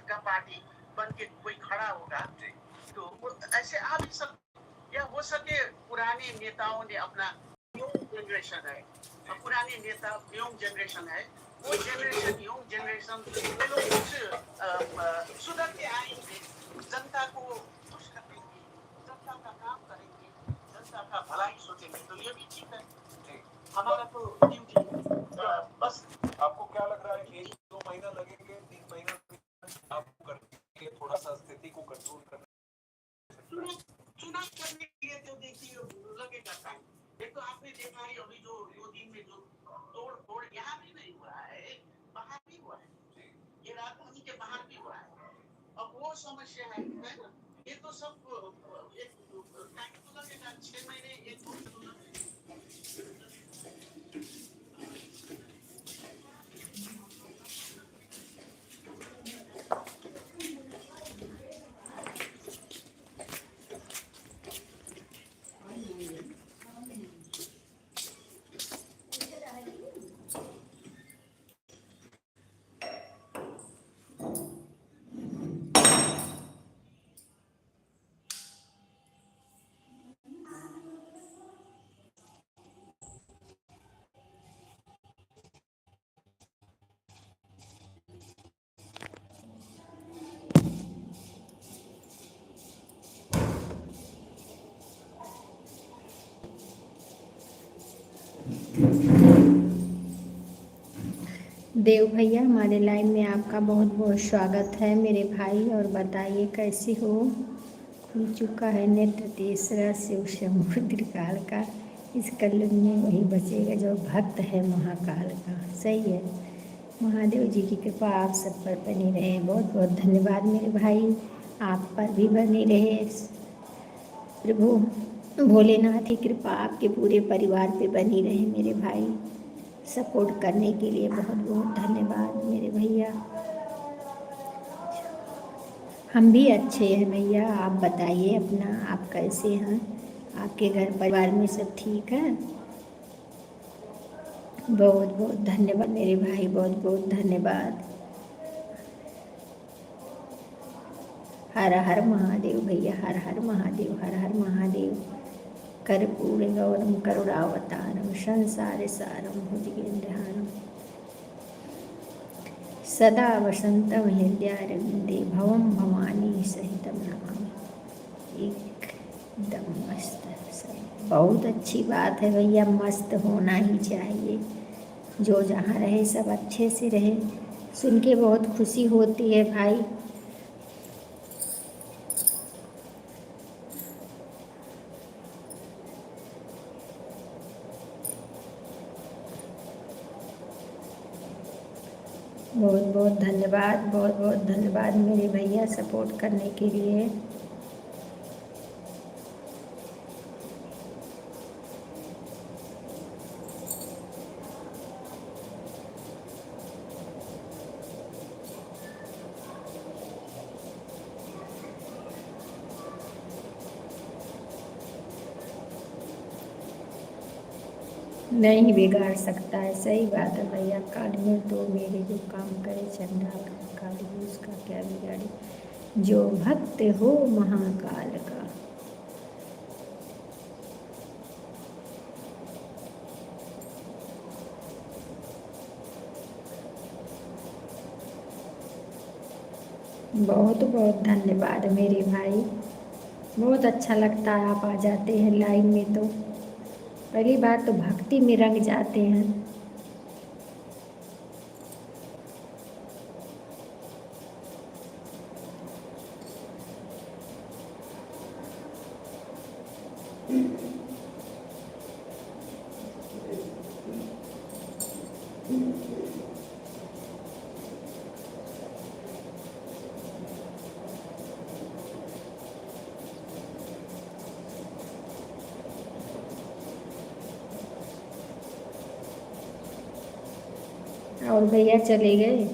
का पार्टी बन के कोई खड़ा होगा तो ऐसे आ भी सकते, या हो सके पुराने नेताओं ने अपना यंग जनरेशन है, पुराने नेता यंग जनरेशन है, वो जनरेशन यंग जनरेशन वो लोग कुछ सुधर के आएंगे, जनता को खुश रखेंगे, जनता का काम करेंगे, जनता का भलाई सोचेंगे, तो ये भी ठीक है। हमारा तो ड्यूटी बस। आपको क्या लग रहा है 1-2 महीना लगेंगे, 3 महीना आपको करके थोड़ा सा स्थिति को कंट्रोल करना? चुनाव करने के लिए तो देखिए लगेगा टाइम। एक तो आपने देखा है अभी जो 2 दिन में जो तोड़ फोड़ यहाँ भी नहीं हुआ है, बाहर भी हुआ है, ये राजधानी के बाहर भी हुआ है। अब वो समस्या है ना, ये तो सब एक टाइम तो लगेगा, 6 महीने 1 वर्ष तो लगेगा। देव भैया हमारे लाइन में आपका बहुत बहुत स्वागत है मेरे भाई। और बताइए कैसे हो? खुल चुका है नेत्र तीसरा शिव शंभु त्रिकाल का, इस कलयुग में वही बचेगा जो भक्त है महाकाल का। सही है, महादेव जी की कृपा आप सब पर बनी रहे। बहुत बहुत धन्यवाद मेरे भाई, आप पर भी बनी रहे। प्रभु भोलेनाथ की कृपा आपके पूरे परिवार पे बनी रहे मेरे भाई। सपोर्ट करने के लिए बहुत बहुत धन्यवाद मेरे भैया। हम भी अच्छे हैं भैया, आप बताइए अपना, आप कैसे हैं? आपके घर परिवार में सब ठीक है? बहुत बहुत धन्यवाद मेरे भाई, बहुत बहुत धन्यवाद। हर हर महादेव भैया, हर हर महादेव, हर हर महादेव। कर्पूरे गौरम करुणावतारम संसार सारम भुजगेन्द्रहारम सदा वसंतम हृदयारविंदे भवम भवानी सहितम नमामि। एकदम मस्त है, बहुत अच्छी बात है भैया, मस्त होना ही चाहिए। जो जहाँ रहे सब अच्छे से रहे, सुन के बहुत खुशी होती है भाई। बहुत बहुत धन्यवाद, बहुत बहुत धन्यवाद मेरे भैया सपोर्ट करने के लिए। नहीं बिगाड़ सकता है, सही बात है भैया। काल में तो मेरे जो काम करे चंडाल काली उसका क्या बिगाड़े, जो भक्त हो महाकाल का। बहुत बहुत धन्यवाद मेरे भाई, बहुत अच्छा लगता है आप आ जाते हैं लाइन में। तो पहली बात तो भक्ति में रंग जाते हैं। और भैया चले गए?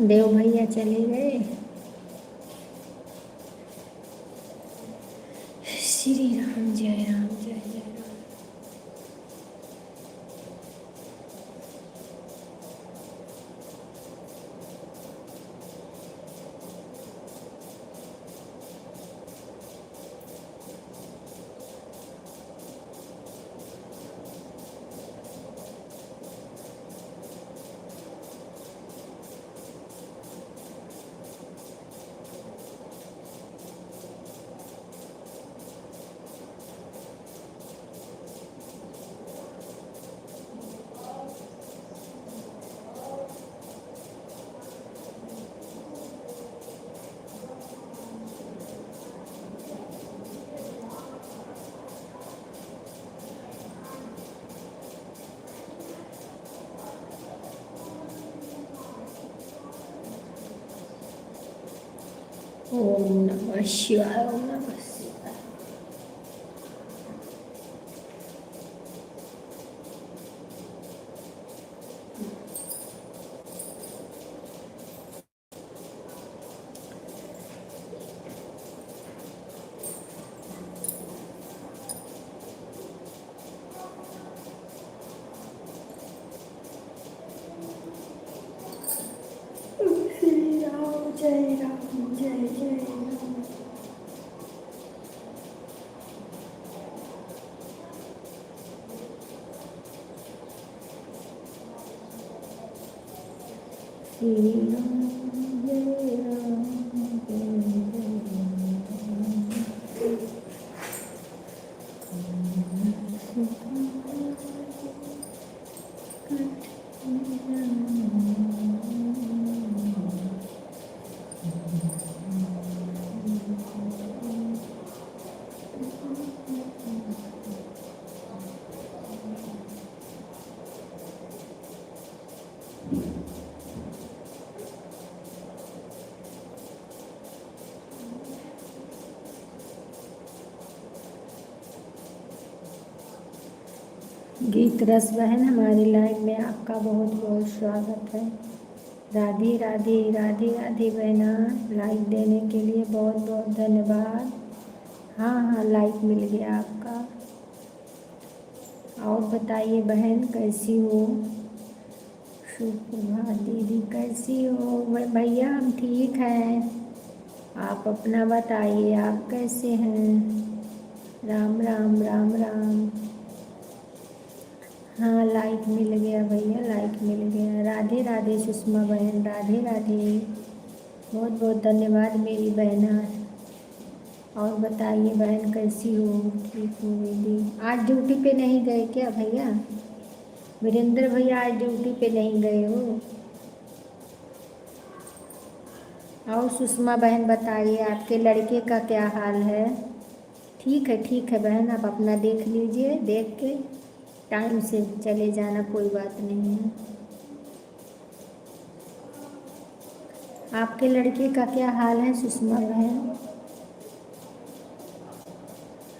देव भैया चले गए। श्री राम जय राम जय जय राम। ओम नमः शिवाय ओम नमः शिवाय। श्री राम जय राम जय जय राम। श्री राम जय राम जय गीत रस बहन हमारी लाइव में आपका बहुत बहुत स्वागत है। राधे राधे राधे राधे बहना, लाइक देने के लिए बहुत बहुत धन्यवाद। हाँ हाँ लाइक मिल गया आपका। और बताइए बहन कैसी हो? सुप्रभात दीदी कैसी हो? भैया हम ठीक हैं, आप अपना बताइए आप कैसे हैं? राम राम राम राम। हाँ लाइक मिल गया भैया, लाइक मिल गया। राधे राधे सुषमा बहन, राधे राधे, बहुत बहुत धन्यवाद मेरी बहना। और बताइए बहन कैसी हो? ठीक हो दीदी। आज ड्यूटी पे नहीं गए क्या भैया? वीरेंद्र भैया आज ड्यूटी पे नहीं गए हो? और सुषमा बहन बताइए आपके लड़के का क्या हाल है? ठीक है बहन, आप अपना देख लीजिए, देख के टाइम से चले जाना, कोई बात नहीं है। आपके लड़के का क्या हाल है सुषमा बहन?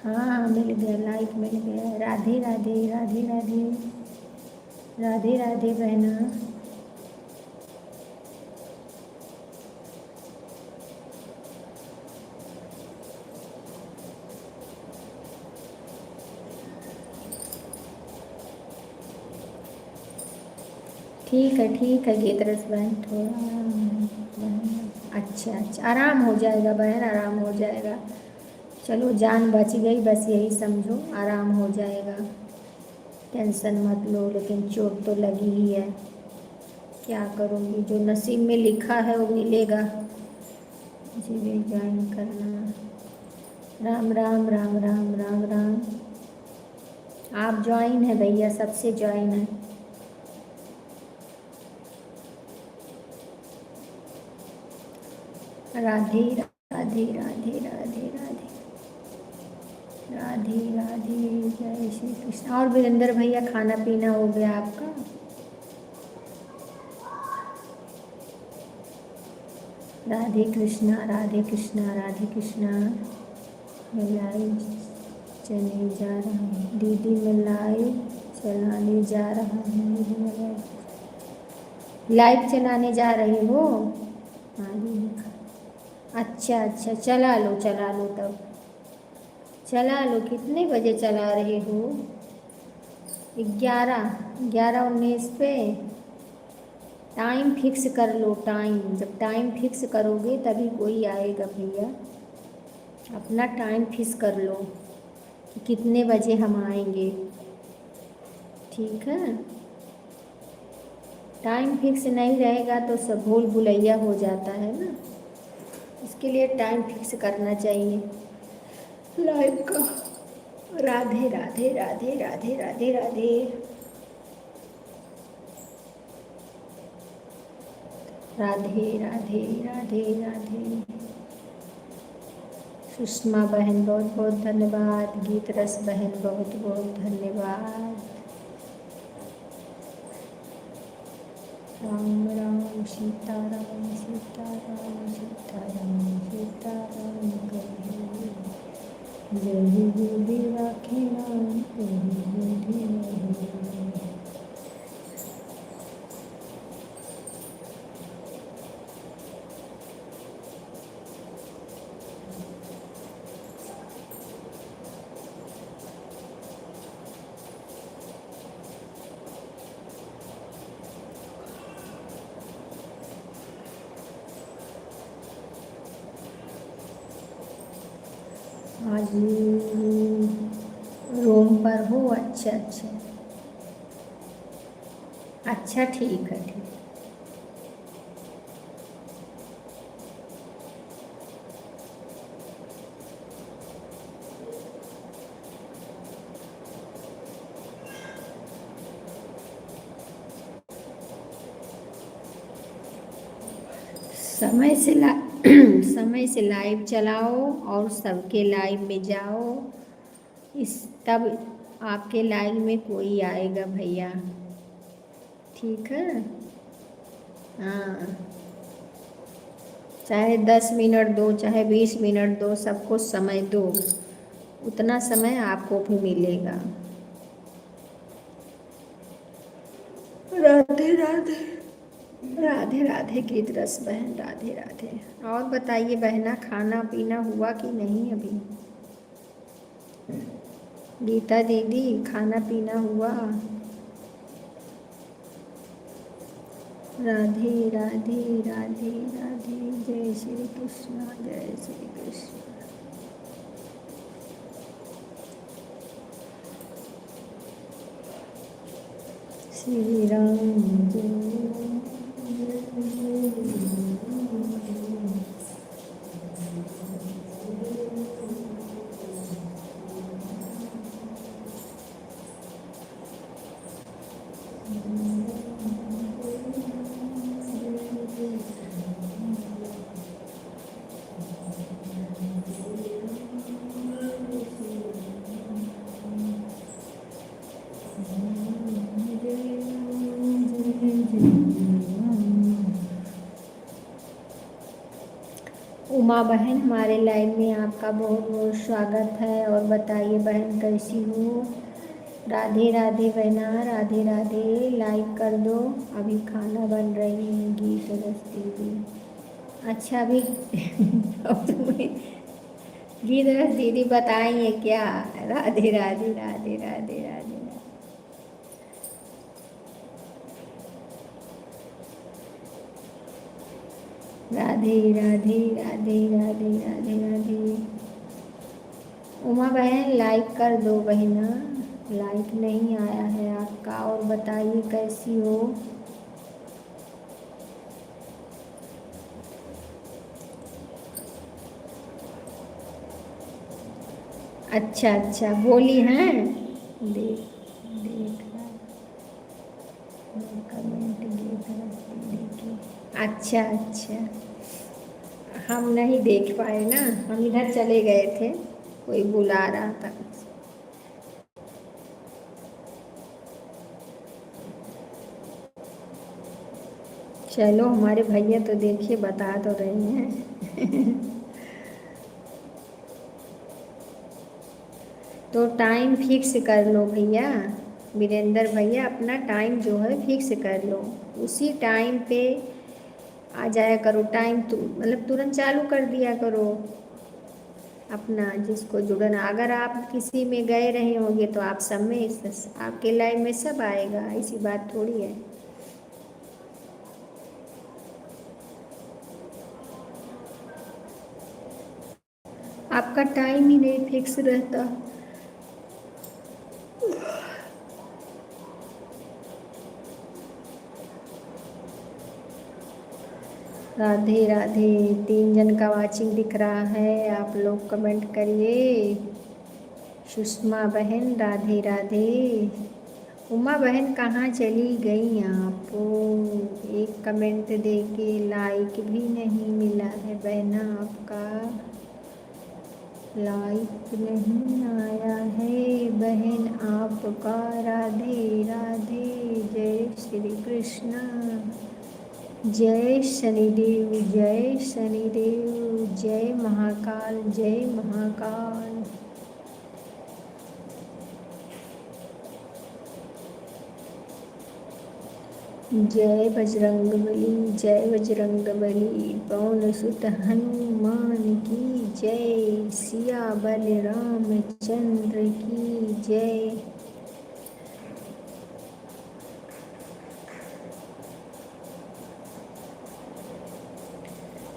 हाँ मिल गया, लाइक मिल गया। राधे राधे राधे राधे राधे राधे बहना। ठीक है गीतरस बहन, थोड़ा अच्छा आराम हो जाएगा बहन, आराम हो जाएगा। चलो जान बच गई, बस यही समझो, आराम हो जाएगा, टेंशन मत लो। लेकिन चोट तो लगी ही है, क्या करूँगी, जो नसीब में लिखा है वो मिलेगा। मुझे ज्वाइन करना। राम राम राम राम राम राम। आप ज्वाइन है भैया, सबसे ज्वाइन है। राधे राधे राधे राधे राधे राधे राधे जय श्री कृष्ण। और वीरेंद्र भैया खाना पीना हो गया आपका? राधे कृष्णा राधे कृष्णा राधे कृष्णा। मैं लाइव चलने जा रहा हूँ दीदी, मैं लाइव चलाने जा रहा हूँ दीदी, मैं लाइव चलाने जा रहे हो? हाँ जी। अच्छा अच्छा, चला लो तब, चला लो। कितने बजे चला रहे हो? 11:19 पे। टाइम फिक्स कर लो, टाइम। जब टाइम फिक्स करोगे तभी कोई आएगा भैया। अपना टाइम फिक्स कर लो कि कितने बजे हम आएंगे, ठीक है? टाइम फिक्स नहीं रहेगा तो सब भूल भुलैया हो जाता है ना, इसके लिए टाइम फिक्स करना चाहिए लाइव का। राधे राधे राधे राधे राधे राधे। राधे राधे राधे राधे। सुषमा बहन बहुत बहुत धन्यवाद। गीत रस बहन बहुत बहुत धन्यवाद। राम राम सीता राम सीता राम सीता राम सीता राम कहे। जय बुद्धि राखे नाम तेरी बुद्धि नहीं। आज रूम पर हो? अच्छा अच्छा अच्छा, ठीक है ठीक। समय से समय से लाइव चलाओ और सबके लाइव में जाओ, इस तब आपके लाइव में कोई आएगा भैया, ठीक है? हाँ, चाहे 10 मिनट दो, चाहे 20 मिनट दो, सबको समय दो, उतना समय आपको भी मिलेगा। राधे राधे राधे राधे। गीत रस बहन राधे राधे। और बताइए बहना, खाना पीना हुआ कि नहीं अभी? गीता दीदी, खाना पीना हुआ? राधे राधे राधे राधे। जय श्री कृष्ण जय श्री कृष्ण। श्री राम जय उमा बहन, हमारे लाइव में आपका बहुत बहुत स्वागत है। और बताइए बहन, कैसी हो? राधे राधे बहना, राधे राधे। लाइक कर दो, अभी खाना बन रही है। गीत रस दीदी, अच्छा अभी अब तुम्हें गीत रस दीदी बताएंगे क्या? राधे राधे राधे राधे राधे। राधे राधे राधे राधे राधे राधे। उमा बहन लाइक कर दो बहना, लाइक नहीं आया है आपका। और बताइए कैसी हो? अच्छा अच्छा, बोली हैं, देख देख कमेंट गीत रस दीदी की। अच्छा अच्छा, हम नहीं देख पाए ना, हम इधर चले गए थे, कोई बुला रहा था। चलो, हमारे भैया तो देखिए बता तो रहे हैं तो टाइम फिक्स कर लो भैया, वीरेंद्र भैया अपना टाइम जो है फिक्स कर लो, उसी टाइम पे आ जाया करो। टाइम मतलब तुरंत चालू कर दिया करो अपना, जिसको जुड़ना। अगर आप किसी में गए रहे होंगे तो आप सब में आपके लाइव में सब आएगा, ऐसी बात थोड़ी है। आपका टाइम ही नहीं फिक्स रहता। राधे राधे, 3 जन का वाचिंग दिख रहा है, आप लोग कमेंट करिए। सुषमा बहन राधे राधे। उमा बहन कहाँ चली गई आप? एक कमेंट दे के लाइक भी नहीं मिला है बहना, आपका लाइक नहीं आया है बहन आपका। राधे राधे, जय श्री कृष्ण, जय शनिदेव, जय शनिदेव, जय महाकाल, जय महाकाल। जय बजरंगबली, जय बजरंगबली, पवन सुत हनुमान की जय, सिया बलराम चंद्र की जय।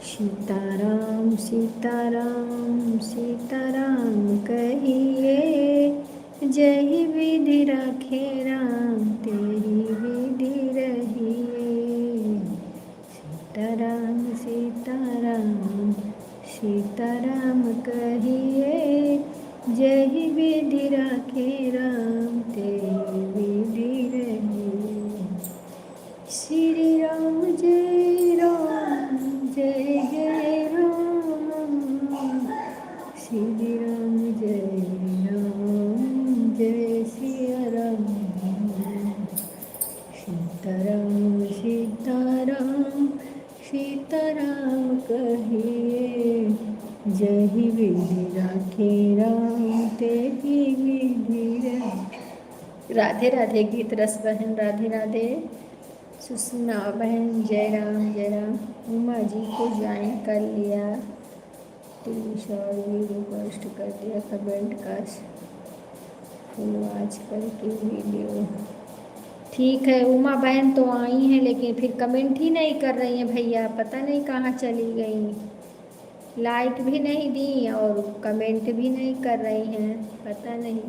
सीताराम सीताराम सीताराम कहिए, जय विधि राखे राम तेरी विधि रहिए। सीताराम सीताराम सीताराम कहिए, जय विधि राखे राम तेरी विधि रहिए। श्री राम जय राम, जय जय राम, श्री राम जय राम, जय सिया राम। सीताराम सीताराम सीताराम कहिए, जय विधि राखे राम तेरी विधि रहिए। राधे राधे गीत रस बहन, राधे राधे। सुषमा बहन जय राम। उमा जी को ज्वाइन कर लिया, 3 शॉर्ट वीडियो पोस्ट कर दिया, कमेंट का फुल वॉच करके वीडियो। ठीक है, उमा बहन तो आई हैं लेकिन फिर कमेंट ही नहीं कर रही हैं भैया, पता नहीं कहाँ चली गई। लाइक भी नहीं दी और कमेंट भी नहीं कर रही हैं, पता नहीं।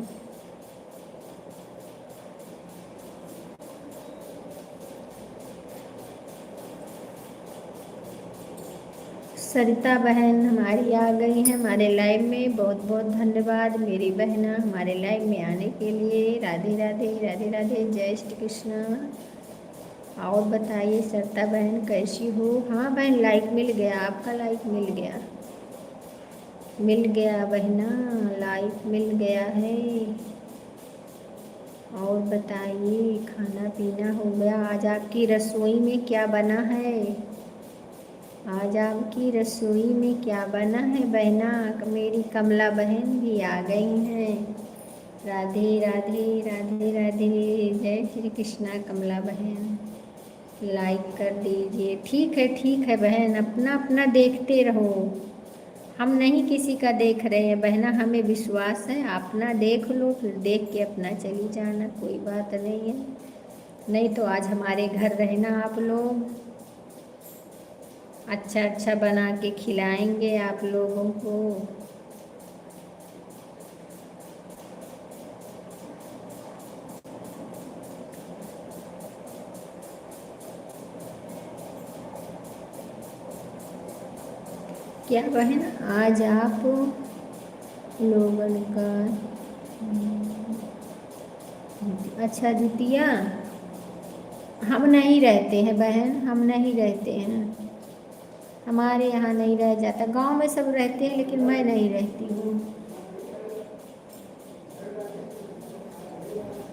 सरिता बहन हमारी आ गई हैं हमारे लाइव में, बहुत बहुत धन्यवाद मेरी बहना हमारे लाइव में आने के लिए। राधे राधे, राधे राधे, जय श्री कृष्ण। और बताइए सरिता बहन कैसी हो? हाँ बहन, लाइक मिल गया, आपका लाइक मिल गया बहना, लाइक मिल गया है। और बताइए खाना पीना हो गया? आज आपकी रसोई में क्या बना है? आज आपकी रसोई में क्या बना है बहना? मेरी कमला बहन भी आ गई हैं। राधे राधे, राधे राधे, जय श्री कृष्णा। कमला बहन लाइक कर दीजिए। ठीक है बहन, अपना अपना देखते रहो, हम नहीं किसी का देख रहे हैं बहना, हमें विश्वास है। अपना देख लो, फिर देख के अपना चली जाना, कोई बात नहीं है। नहीं तो आज हमारे घर रहना आप लोग, अच्छा अच्छा बना के खिलाएंगे आप लोगों को। क्या बहन आज आप लोगन का अच्छा जुतिया? हम नहीं रहते हैं बहन, हम नहीं रहते हैं, हमारे यहाँ नहीं रह जाता। गांव में सब रहते हैं लेकिन मैं नहीं रहती हूँ,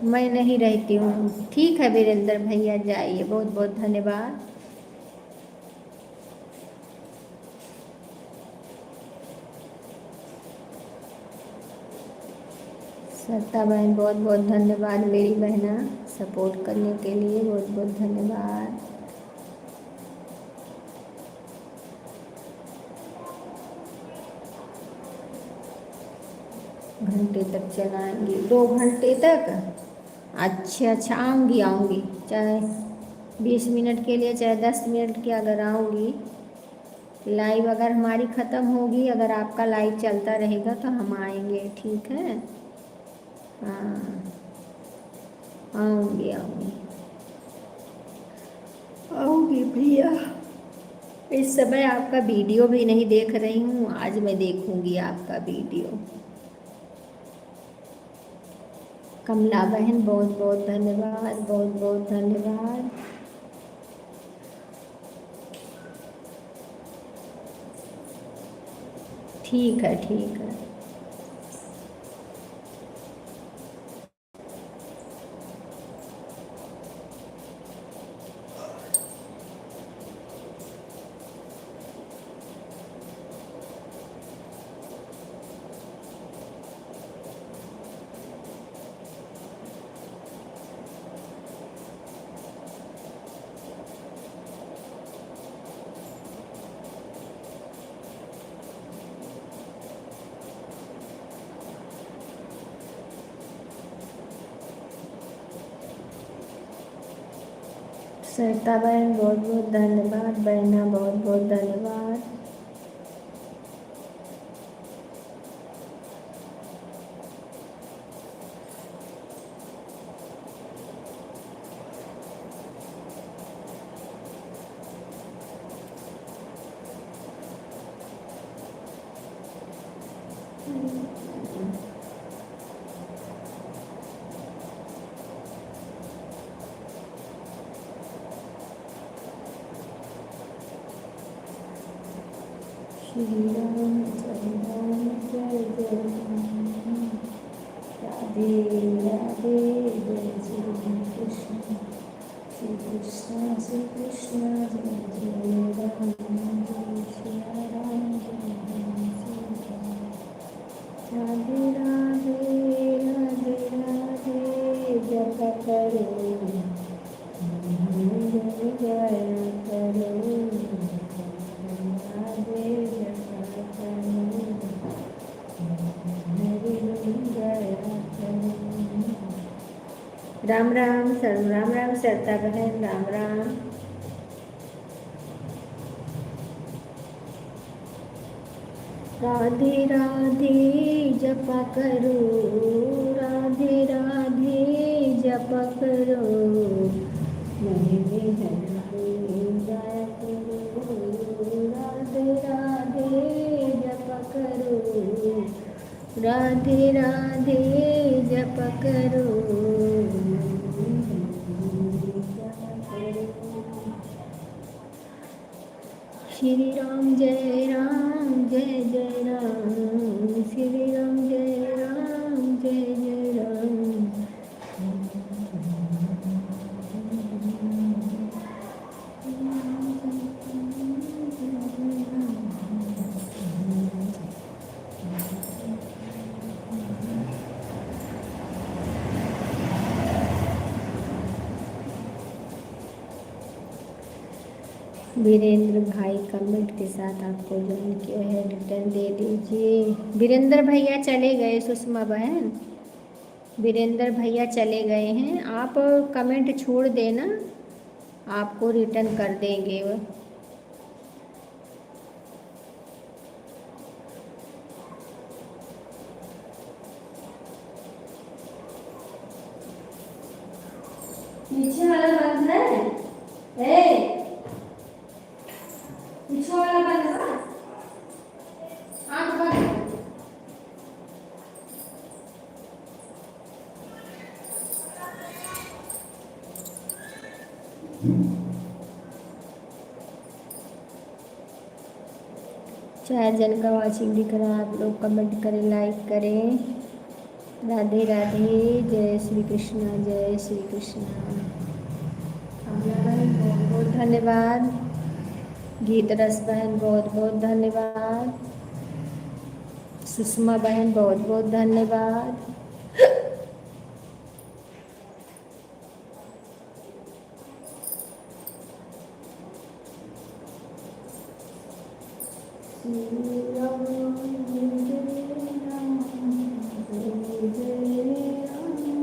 मैं नहीं रहती हूँ। ठीक है वीरेंद्र भैया, जाइए, बहुत बहुत धन्यवाद। सत्ता बहन बहुत बहुत धन्यवाद मेरी बहना, सपोर्ट करने के लिए बहुत बहुत धन्यवाद। घंटे तक चलाएंगी, 2 घंटे तक? अच्छा अच्छा, आऊँगी आऊँगी, चाहे 20 मिनट के लिए चाहे 10 मिनट के, अगर आऊँगी लाइव, अगर हमारी ख़त्म होगी, अगर आपका लाइव चलता रहेगा तो हम आएंगे, ठीक है? हाँ आऊँगी आऊँगी आऊँगी भैया। इस समय आपका वीडियो भी नहीं देख रही हूँ, आज मैं देखूँगी आपका वीडियो। कमला बहन बहुत बहुत धन्यवाद, बहुत बहुत धन्यवाद। ठीक है ठीक है। सरिता बहन बहुत बहुत धन्यवाद, बहना बहुत बहुत धन्यवाद। श्री राम जय राम जय जय राम, राधे राधे जय श्री कृष्ण, श्री कृष्ण श्री कृष्ण जय जय राम, जय श्री राम जय राम श्री राम। राधे राधे राधे राधे जप करो, जय जय करो, राधे जप करो, राम राम सर, राम राम सरता बहन, राम राम। राधे राधे जपा करो, राधे राधे जपा करो, मेरे हृदय गाया करो, राधे राधे जपा करो, राधे राधे जपा करो। श्री राम जय राम जय जय राम, श्री राम जय राम जय जय राम। वीरेंद्र भाई कमेंट के साथ आपको ज्वाइन किया है, रिटर्न दे दीजिए। वीरेंद्र भैया चले गए, सुषमा बहन वीरेंद्र भैया चले गए हैं, आप कमेंट छोड़ देना, आपको रिटर्न कर देंगे वो। पीछे वाला बंद है, पीछे वाला बंद है, आँख बंद। चाहे जन का वाचिंग दिख रहा है, आप लोग कमेंट करें, लाइक करें। राधे राधे, जय श्री कृष्ण, जय श्री कृष्ण। बहुत बहुत धन्यवाद। गीत रस बहन बहुत बहुत धन्यवाद। सुषमा बहन बहुत बहुत धन्यवाद। श्री राम जय राम जय जय राम श्री राम जय राम जय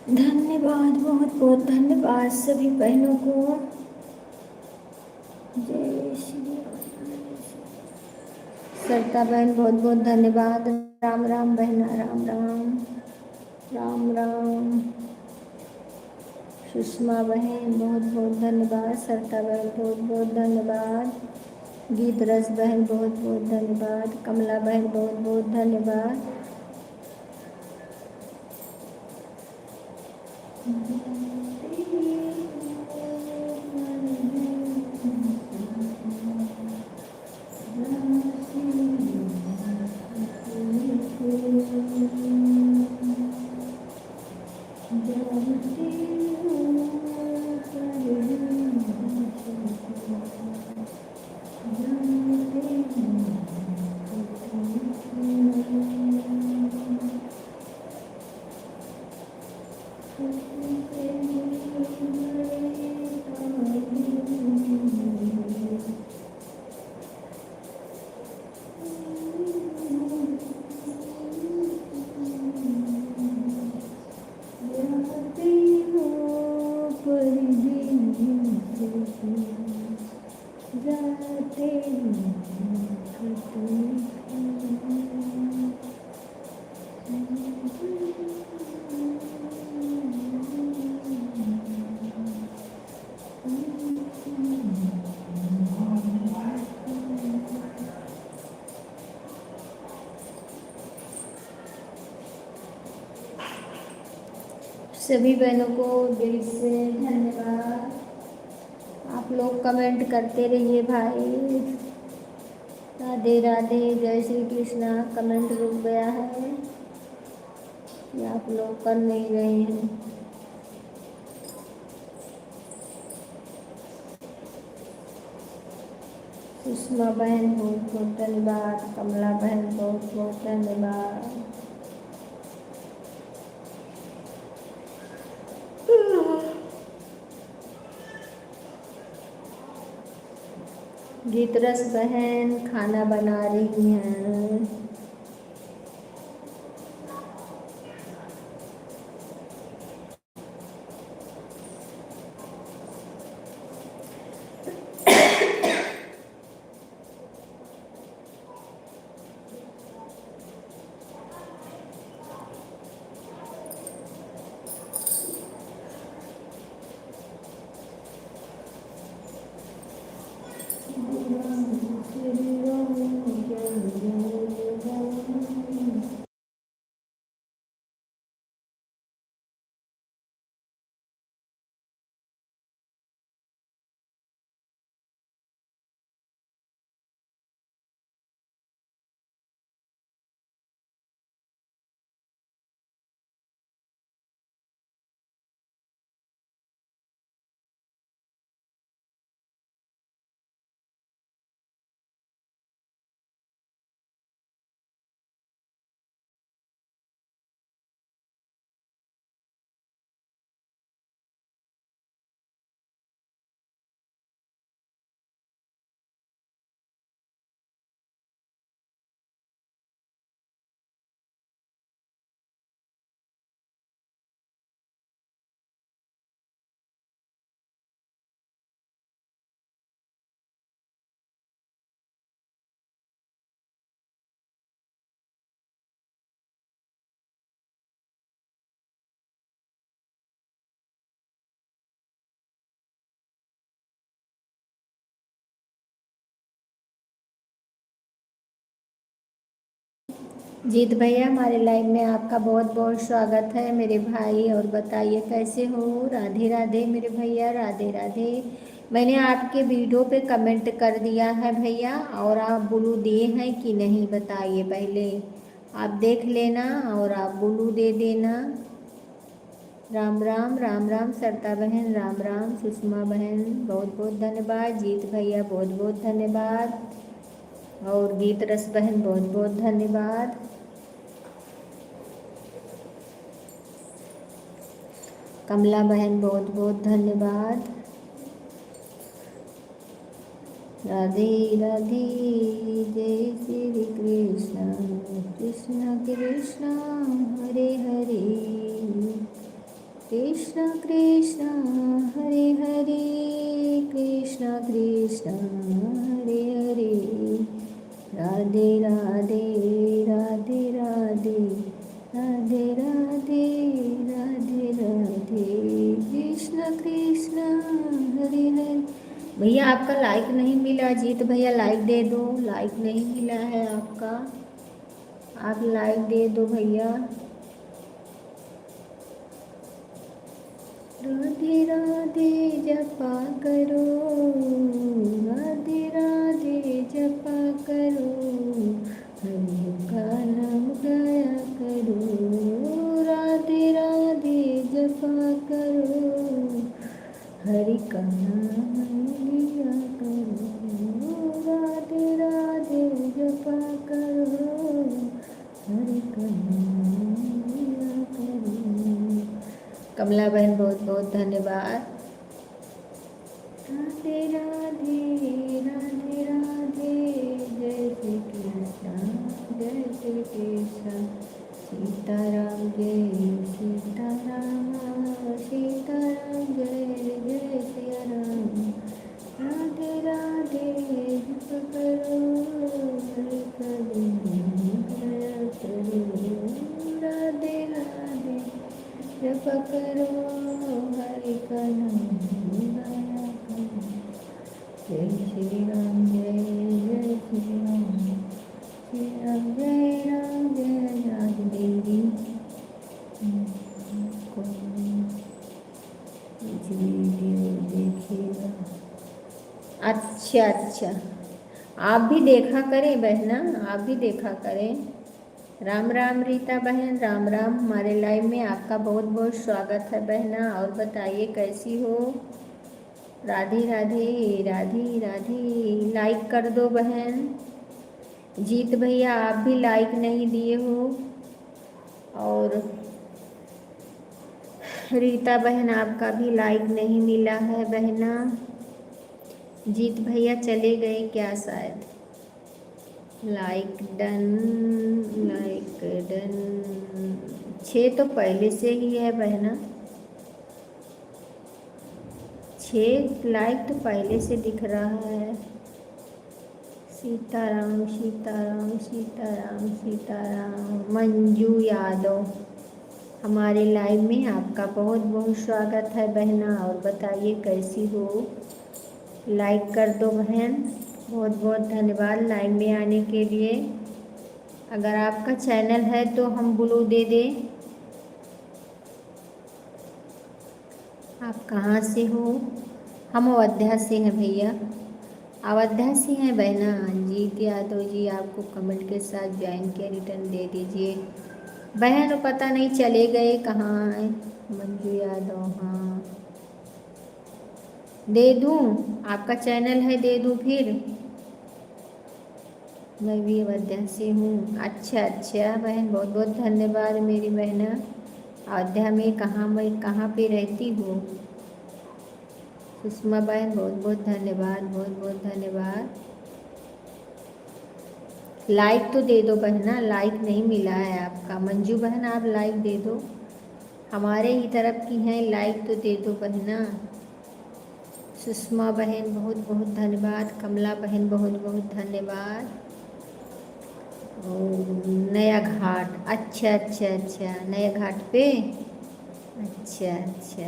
धन्यवाद, बहुत बहुत धन्यवाद सभी बहनों को। जय श्री राम। सरिता बहन बहुत बहुत धन्यवाद। राम राम बहना, राम राम राम राम। सुषमा बहन बहुत बहुत धन्यवाद। सरिता बहन बहुत बहुत धन्यवाद। गीत रस बहन बहुत बहुत धन्यवाद। कमला बहन बहुत बहुत धन्यवाद। सभी बहनों को दिल से धन्यवाद। आप लोग कमेंट करते रहिए भाई। राधे राधे, जय श्री कृष्णा। कमेंट रुक गया है, ये आप लोग कर नहीं रहे हैं। सुषमा बहन बहुत बहुत धन्यवाद। कमला बहन बहुत बहुत धन्यवाद। गीतरस बहन खाना बना रही हैं। जीत भैया हमारे लाइव में आपका बहुत बहुत स्वागत है मेरे भाई। और बताइए कैसे हो। राधे राधे मेरे भैया, राधे राधे। मैंने आपके वीडियो पे कमेंट कर दिया है भैया, और आप ब्लू दिए हैं कि नहीं बताइए। पहले आप देख लेना और आप ब्लू दे देना। राम राम राम राम सरता बहन, राम राम सुषमा बहन, बहुत बहुत धन्यवाद। जीत भैया बहुत बहुत धन्यवाद। और गीत रस बहन बहुत बहुत धन्यवाद। कमला बहन बहुत बहुत धन्यवाद। राधे राधे, जय श्री कृष्ण कृष्ण कृष्ण हरे हरे, कृष्ण कृष्ण हरे हरे, कृष्ण कृष्ण हरे हरे। राधे राधे राधे राधे, राधे राधे राधे राधे, कृष्ण कृष्ण हरे हरे। भैया आपका लाइक नहीं मिला। जीत भैया लाइक दे दो, लाइक नहीं मिला है आपका, आप लाइक दे दो भैया। राधे राधे जपा करो, राधे राधे जपा करो, हरि का नाम गाया करो। राधे राधे जपा करो, हरि का नाम लिया करो। राधे राधे जपा करो, हरि का नाम लिया करो। कमला बहन बहुत बहुत धन्यवाद। राधे राधे राधे राधे, जय श्री कृष्ण जय श्री कृष्ण, सीताराम जय सीताराम, सीताराम जय जय सिया राम। राधे राधे जप करो, हरि का नाम गाया करो। राधे राधे जप करो, हरि का नाम गाया करो। जय श्री राम जय जय श्री राम, श्री राम जय राज देवी। वीडियो देखिएगा। अच्छा अच्छा, आप भी देखा करें बहना, आप भी देखा करें। राम राम रीता बहन, राम राम। हमारे लाइव में आपका बहुत बहुत स्वागत है बहना। और बताइए कैसी हो। राधे राधे राधे राधे, लाइक कर दो बहन। जीत भैया आप भी लाइक नहीं दिए हो। और रीता बहन आपका भी लाइक नहीं मिला है बहना। जीत भैया चले गए क्या शायद। Like done, like done. 6 तो पहले से ही है बहना, 6 लाइक तो पहले से दिख रहा है। सीताराम सीताराम सीताराम सीताराम। मंजू यादव, हमारे लाइव में आपका बहुत बहुत स्वागत है बहना। और बताइए कैसी हो। लाइक कर दो बहन, बहुत बहुत धन्यवाद लाइव में आने के लिए। अगर आपका चैनल है तो हम ब्लू दे दें। आप कहाँ से हो। हम अयोध्या से हैं भैया, अयोध्या से हैं बहना। जीत यादव जी आपको कमेंट के साथ ज्वाइन किया, रिटर्न दे दीजिए बहन। पता नहीं चले गए कहाँ हैं। मंजू यादव, हाँ दे दूँ, आपका चैनल है दे दूँ फिर। मैं भी अयोध्या से हूँ। अच्छा अच्छा बहन, बहुत बहुत धन्यवाद मेरी बहना। अयोध्या में कहाँ, मैं कहाँ पे रहती हूँ। सुषमा बहन बहुत बहुत धन्यवाद, बहुत बहुत धन्यवाद। लाइक तो दे दो बहना, लाइक नहीं मिला है आपका। मंजू बहन आप लाइक दे दो, हमारे ही तरफ की हैं, लाइक तो दे दो बहना। सुषमा बहन बहुत बहुत धन्यवाद। कमला बहन बहुत बहुत धन्यवाद। और नया घाट, अच्छा अच्छा अच्छा, नया घाट पे, अच्छा अच्छा।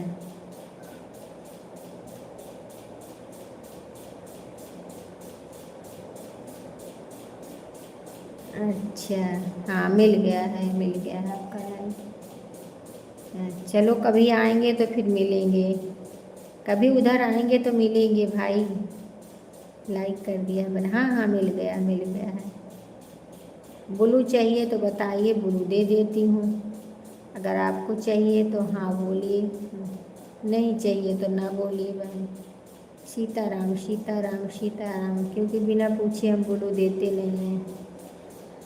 अच्छा, हाँ मिल गया है, मिल गया है आपका लाइक। चलो कभी आएंगे तो फिर मिलेंगे, कभी उधर आएंगे तो मिलेंगे भाई। लाइक कर दिया मैंने, हाँ हाँ मिल गया, मिल गया है। ब्लू चाहिए तो बताइए, ब्लू दे देती हूँ। अगर आपको चाहिए तो हाँ बोलिए, नहीं चाहिए तो ना बोलिए बहन। सीताराम सीताराम सीताराम, क्योंकि बिना पूछे हम ब्लू देते नहीं हैं।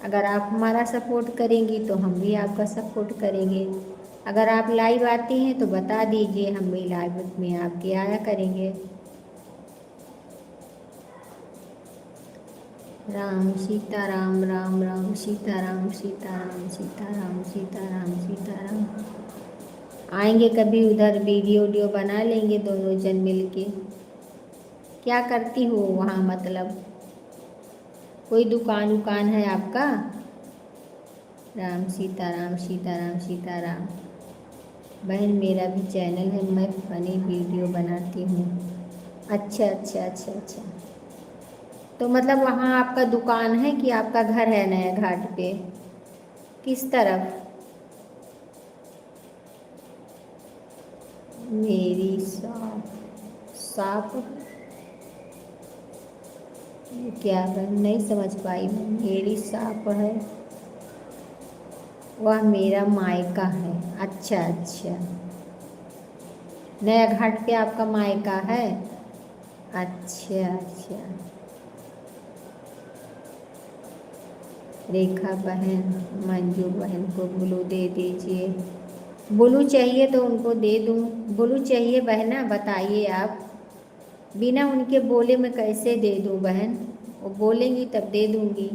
अगर आप हमारा सपोर्ट करेंगी तो हम भी आपका सपोर्ट करेंगे। अगर आप लाइव आती हैं तो बता दीजिए, हम भी लाइव में आपके आया करेंगे। राम सीताराम, राम राम सीताराम, सीताराम सीताराम, सीताराम सीताराम। आएंगे कभी उधर, वीडियो बना लेंगे दोनों जन मिल के। क्या करती हो वहाँ, मतलब कोई दुकान उकान है आपका? राम सीताराम सीताराम सीताराम। बहन मेरा भी चैनल है, मैं फनी वीडियो बनाती हूँ। अच्छा अच्छा अच्छा अच्छा, तो मतलब वहाँ आपका दुकान है कि आपका घर है नया घाट पे? किस तरफ? मेरी शॉप, शॉप क्या बहन, नहीं समझ पाई मैं। मेरी शॉप है, वह मेरा मायका है। अच्छा अच्छा, नया घाट पे आपका मायका है? अच्छा अच्छा। रेखा बहन, मंजू बहन को ब्लू दे दीजिए। ब्लू चाहिए तो उनको दे दूँ? ब्लू चाहिए बहना, बताइए आप। बिना उनके बोले मैं कैसे दे दूँ बहन, वो बोलेंगी तब दे दूँगी।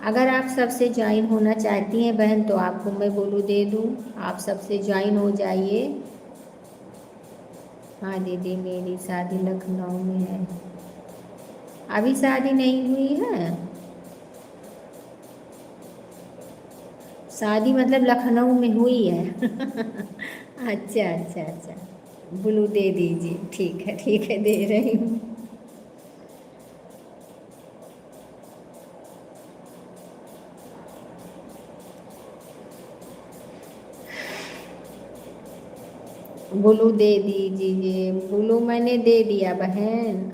अगर आप सबसे ज्वाइन होना चाहती हैं बहन तो आपको मैं ब्लू दे दूँ, आप सबसे ज्वाइन हो जाइए। हाँ दीदी, मेरी शादी लखनऊ में है। अभी शादी नहीं हुई है? शादी मतलब लखनऊ में हुई है। अच्छा अच्छा अच्छा, ब्लू दे दीजिए, ठीक है दे रही हूँ। ब्लू दे दीजिए, ब्लू मैंने दे दिया बहन।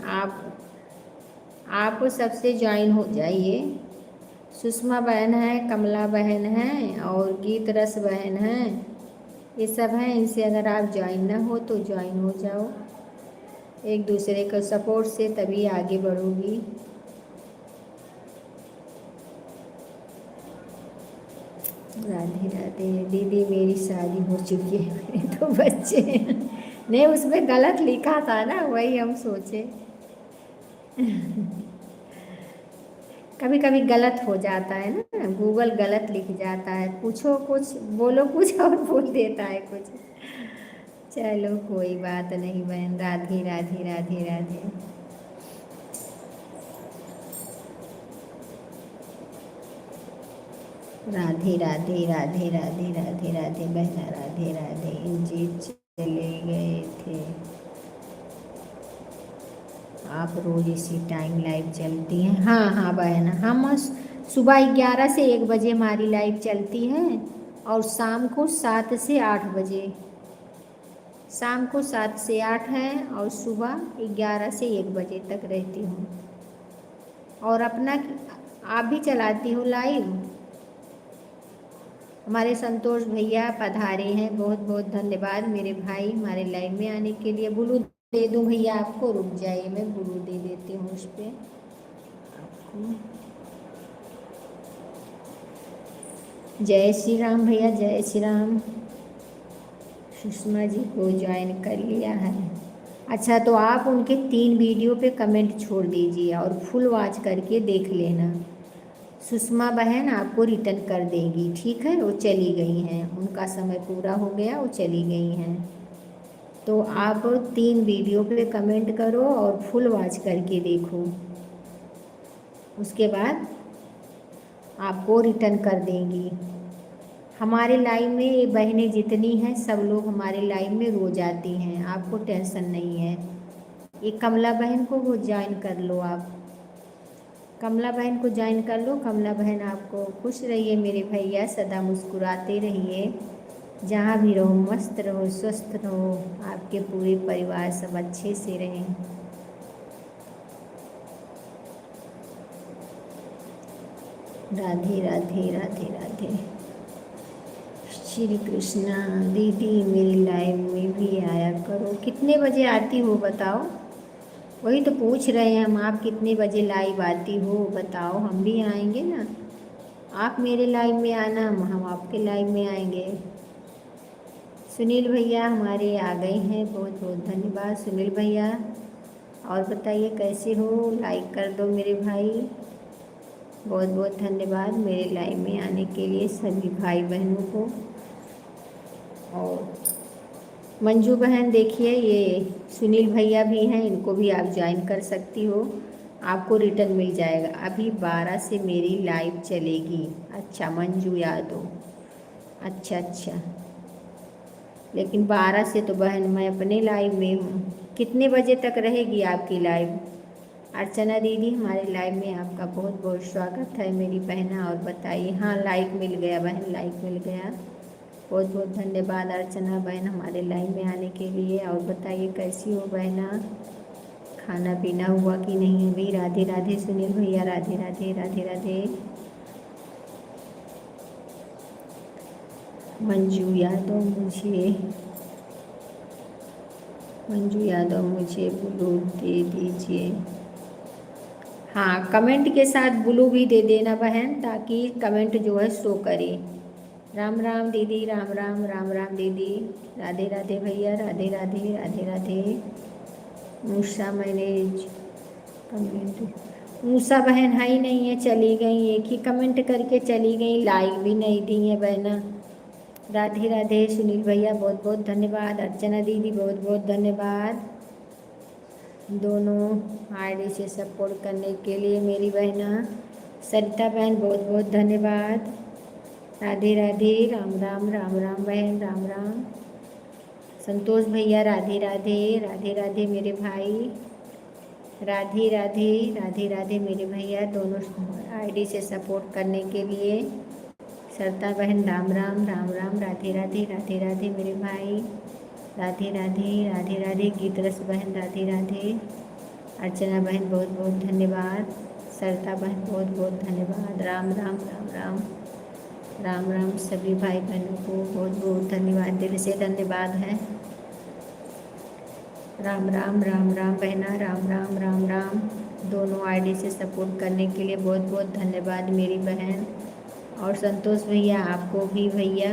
आप सबसे ज्वाइन हो जाइए। सुषमा बहन है, कमला बहन है और गीत रस बहन है, ये सब हैं। इनसे अगर आप ज्वाइन ना हो तो ज्वाइन हो जाओ, एक दूसरे के सपोर्ट से तभी आगे बढ़ोगी। राधे राधे। दीदी मेरी शादी हो चुकी है, मेरे 2 बच्चे हैं। नहीं, उसमें गलत लिखा था ना, वही हम सोचे। कभी कभी गलत हो जाता है ना, गूगल गलत लिख जाता है, पूछो कुछ बोलो कुछ और बोल देता है कुछ। चलो कोई बात नहीं बहन, राधे राधे राधे राधे। राधे राधे राधे राधे राधे राधे बहना, राधे राधे। जी चले गए थे। आप रोज इसी टाइम लाइव चलती हैं? हाँ हाँ बहन, हम सुबह 11 से 1 बजे हमारी लाइव चलती है और शाम को 7 से 8 बजे। शाम को 7 से 8 है और सुबह 11 से 1 बजे तक रहती हूँ। और अपना आप भी चलाती हो लाइव? हमारे संतोष भैया पधारे हैं, बहुत बहुत धन्यवाद मेरे भाई हमारे लाइव में आने के लिए। ब्लू दे दूँ भैया आपको? रुक जाइए, मैं ब्लू दे देती हूँ उस पर आपको। जय श्री राम भैया, जय श्री राम। सुषमा जी को ज्वाइन कर लिया है। अच्छा, तो आप उनके 3 वीडियो पे कमेंट छोड़ दीजिए और फुल वॉच करके देख लेना। सुषमा बहन आपको रिटर्न कर देगी, ठीक है? वो चली गई हैं, उनका समय पूरा हो गया, वो चली गई हैं। तो आप 3 वीडियो पे कमेंट करो और फुल वॉच करके देखो, उसके बाद आपको रिटर्न कर देंगी। हमारे लाइव में ये बहनें जितनी हैं सब लोग हमारे लाइव में रोज आती हैं, आपको टेंशन नहीं है। ये कमला बहन को वो ज्वाइन कर लो आप, कमला बहन को ज्वाइन कर लो। कमला बहन आपको खुश रहिए मेरे भैया, सदा मुस्कुराते रहिए, जहाँ भी रहो मस्त रहो, स्वस्थ रहो, आपके पूरे परिवार सब अच्छे से रहें। राधे राधे राधे राधे। श्री कृष्णा दीदी मेरी लाइव में भी आया करो। कितने बजे आती हो बताओ? वही तो पूछ रहे हैं हम, आप कितने बजे लाइव आती हो बताओ, हम भी आएंगे ना। आप मेरे लाइव में आना, हम आपके लाइव में आएंगे। सुनील भैया हमारे आ गए हैं, बहुत बहुत धन्यवाद सुनील भैया। और बताइए कैसे हो? लाइक कर दो मेरे भाई। बहुत बहुत धन्यवाद मेरे लाइव में आने के लिए सभी भाई बहनों को। और मंजू बहन देखिए, ये सुनील भैया भी हैं, इनको भी आप ज्वाइन कर सकती हो, आपको रिटर्न मिल जाएगा। अभी 12 से मेरी लाइव चलेगी। अच्छा मंजू यादव, अच्छा अच्छा, लेकिन 12 से तो बहन मैं अपने लाइव में हूँ। कितने बजे तक रहेगी आपकी लाइव? अर्चना दीदी हमारे लाइव में आपका बहुत बहुत स्वागत है मेरी बहना। और बताइए, हाँ लाइक मिल गया बहन, लाइक मिल गया। बहुत बहुत धन्यवाद अर्चना बहन हमारे लाइव में आने के लिए। और बताइए कैसी हो बहना, खाना पीना हुआ कि नहीं अभी? राधे राधे सुनील भैया, राधे राधे राधे राधे। मंजू यादव मुझे ब्लू दे दीजिए। हाँ कमेंट के साथ ब्लू भी दे देना बहन, ताकि कमेंट जो है शो करे। राम राम दीदी, राम राम राम राम दीदी, राधे राधे भैया, राधे राधे राधे राधे। उषा मैनेज कमेंट, उषा बहन है ही नहीं है, चली गई, एक ही कमेंट करके चली गई, लाइक भी नहीं दी है बहना। राधे राधे सुनील भैया बहुत बहुत धन्यवाद, अर्चना दीदी बहुत बहुत धन्यवाद, दोनों आईडी से सपोर्ट करने के लिए मेरी बहना। सरिता बहन बहुत बहुत धन्यवाद, राधे राधे, राम राम राम राम बहन, राम राम। संतोष भैया राधे राधे राधे राधे मेरे भाई, राधे राधे राधे राधे मेरे भैया, दोनों आईडी से सपोर्ट करने के लिए। सरिता बहन राम राम राम राम, राधे राधे राधे राधे मेरे भाई, राधे राधे राधे राधे। गीत रस बहन राधे राधे, अर्चना बहन बहुत बहुत धन्यवाद, सरिता बहन बहुत बहुत धन्यवाद। राम राम राम राम राम राम सभी भाई बहनों को बहुत बहुत धन्यवाद, दिल से धन्यवाद है। राम राम राम राम बहना, राम राम राम राम। दोनों आईडी से सपोर्ट करने के लिए बहुत बहुत धन्यवाद मेरी बहन। और संतोष भैया आपको भी भैया,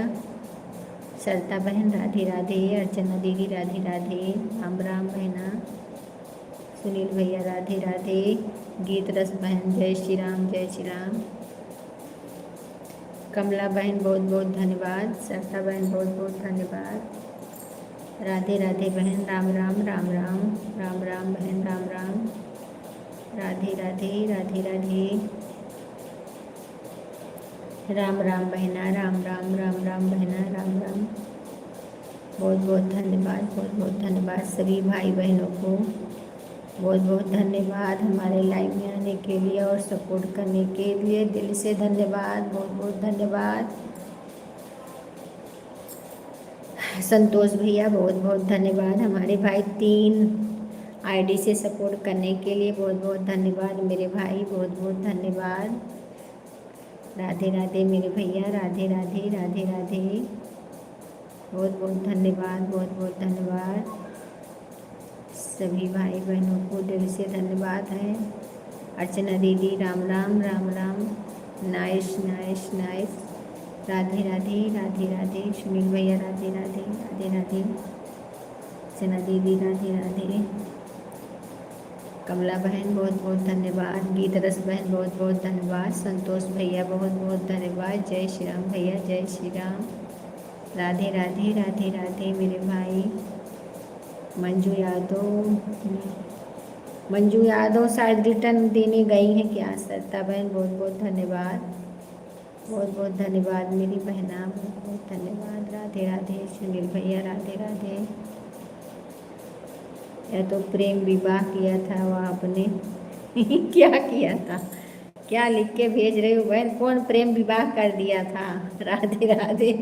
सरिता बहन राधे राधे, अर्चना दीदी राधे राधे, राम राम बहना, सुनील भैया राधे राधे, गीत रस बहन जय श्री राम जय श्री राम, कमला बहन बहुत बहुत धन्यवाद, सरिता बहन बहुत बहुत धन्यवाद, राधे राधे बहन, राम राम राम राम राम राम बहन, राम राम, राधे राधे राधे राधे, राम राम बहना, राम राम राम राम बहना, राम राम। बहुत बहुत धन्यवाद, बहुत बहुत धन्यवाद सभी भाई बहनों को, बहुत बहुत धन्यवाद हमारे लाइव में आने के लिए और सपोर्ट करने के लिए, दिल से धन्यवाद, बहुत बहुत धन्यवाद। संतोष भैया बहुत बहुत धन्यवाद, हमारे भाई 3 आईडी से सपोर्ट करने के लिए बहुत बहुत धन्यवाद मेरे भाई, बहुत बहुत धन्यवाद। राधे राधे मेरे भैया, राधे राधे राधे राधे, बहुत बहुत धन्यवाद, बहुत बहुत धन्यवाद सभी भाई बहनों को, दिल से धन्यवाद है। अर्चना दीदी Ram Ram Ram Ram, nice nice nice, Radhe Radhe Radhe Radhe, Sunil भैया राधे राधे राधे राधे, अर्चना दीदी राधे राधे, कमला बहन बहुत बहुत धन्यवाद, गीत रस बहन बहुत बहुत धन्यवाद, संतोष भैया बहुत बहुत धन्यवाद, जय श्री राम भैया जय श्री राम, राधे राधे राधे राधे मेरे भाई। मंजू यादव शायद रिटर्न देने गई हैं क्या? सरिता बहन बहुत बहुत धन्यवाद, बहुत बहुत धन्यवाद मेरी बहना, बहुत बहुत धन्यवाद, राधे राधे सुनील भैया राधे राधे, या तो प्रेम विवाह किया था वो आपने क्या किया था? क्या लिख के भेज रही हो बहन? कौन प्रेम विवाह कर दिया था? राधे राधे।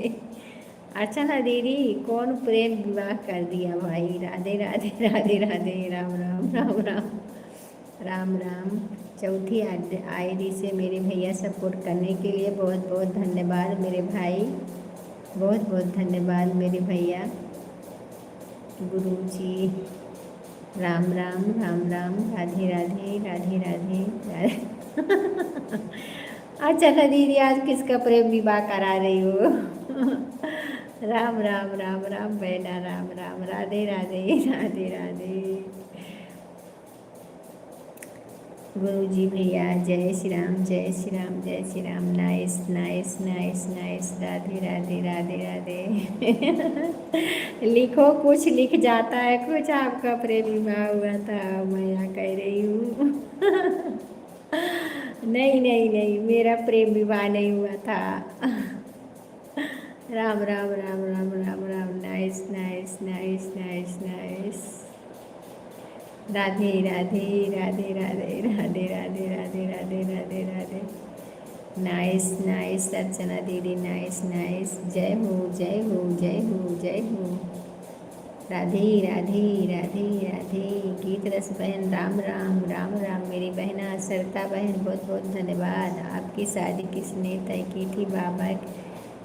अर्चना दीदी, कौन प्रेम विवाह कर दिया भाई? राधे राधे राधे राधे, राम राम राम राम राम राम। चौथी आईडी से मेरे भैया सपोर्ट करने के लिए बहुत बहुत धन्यवाद मेरे भाई, बहुत बहुत धन्यवाद मेरे भैया। गुरु जी, राम राम राम राम, राधे राधे राधे राधे राधे। अच्छा ना दीदी, आज किसका प्रेम विवाह करा रही हो? राम राम राम राम बहना, राम राम, राधे राधे राधे राधे। गुरु जी भैया, जय श्री राम जय श्री राम जय Shri Ram. Nice nice nice nice, Radhe Radhe Radhe Radhe. लिखो, कुछ लिख जाता है, कुछ आपका प्रेम विवाह हुआ था, मैं यहाँ कह रही हूँ। नहीं नहीं नहीं, मेरा प्रेम विवाह नहीं हुआ था। Ram Ram Ram Ram Ram Ram. Nice nice nice nice nice. Radhe Radhe Radhe Radhe Radhe Radhe Radhe Radhe Radhe Radhe. Nice nice Archana दीदी, नाइस नाइस। जय हो जय हो जय हो जय हो। राधे राधे राधे राधे। गीत रस बहन, राम राम राम राम। मेरी बहना सरिता बहन, बहुत बहुत धन्यवाद। आपकी शादी किसने तय की थी? बाबा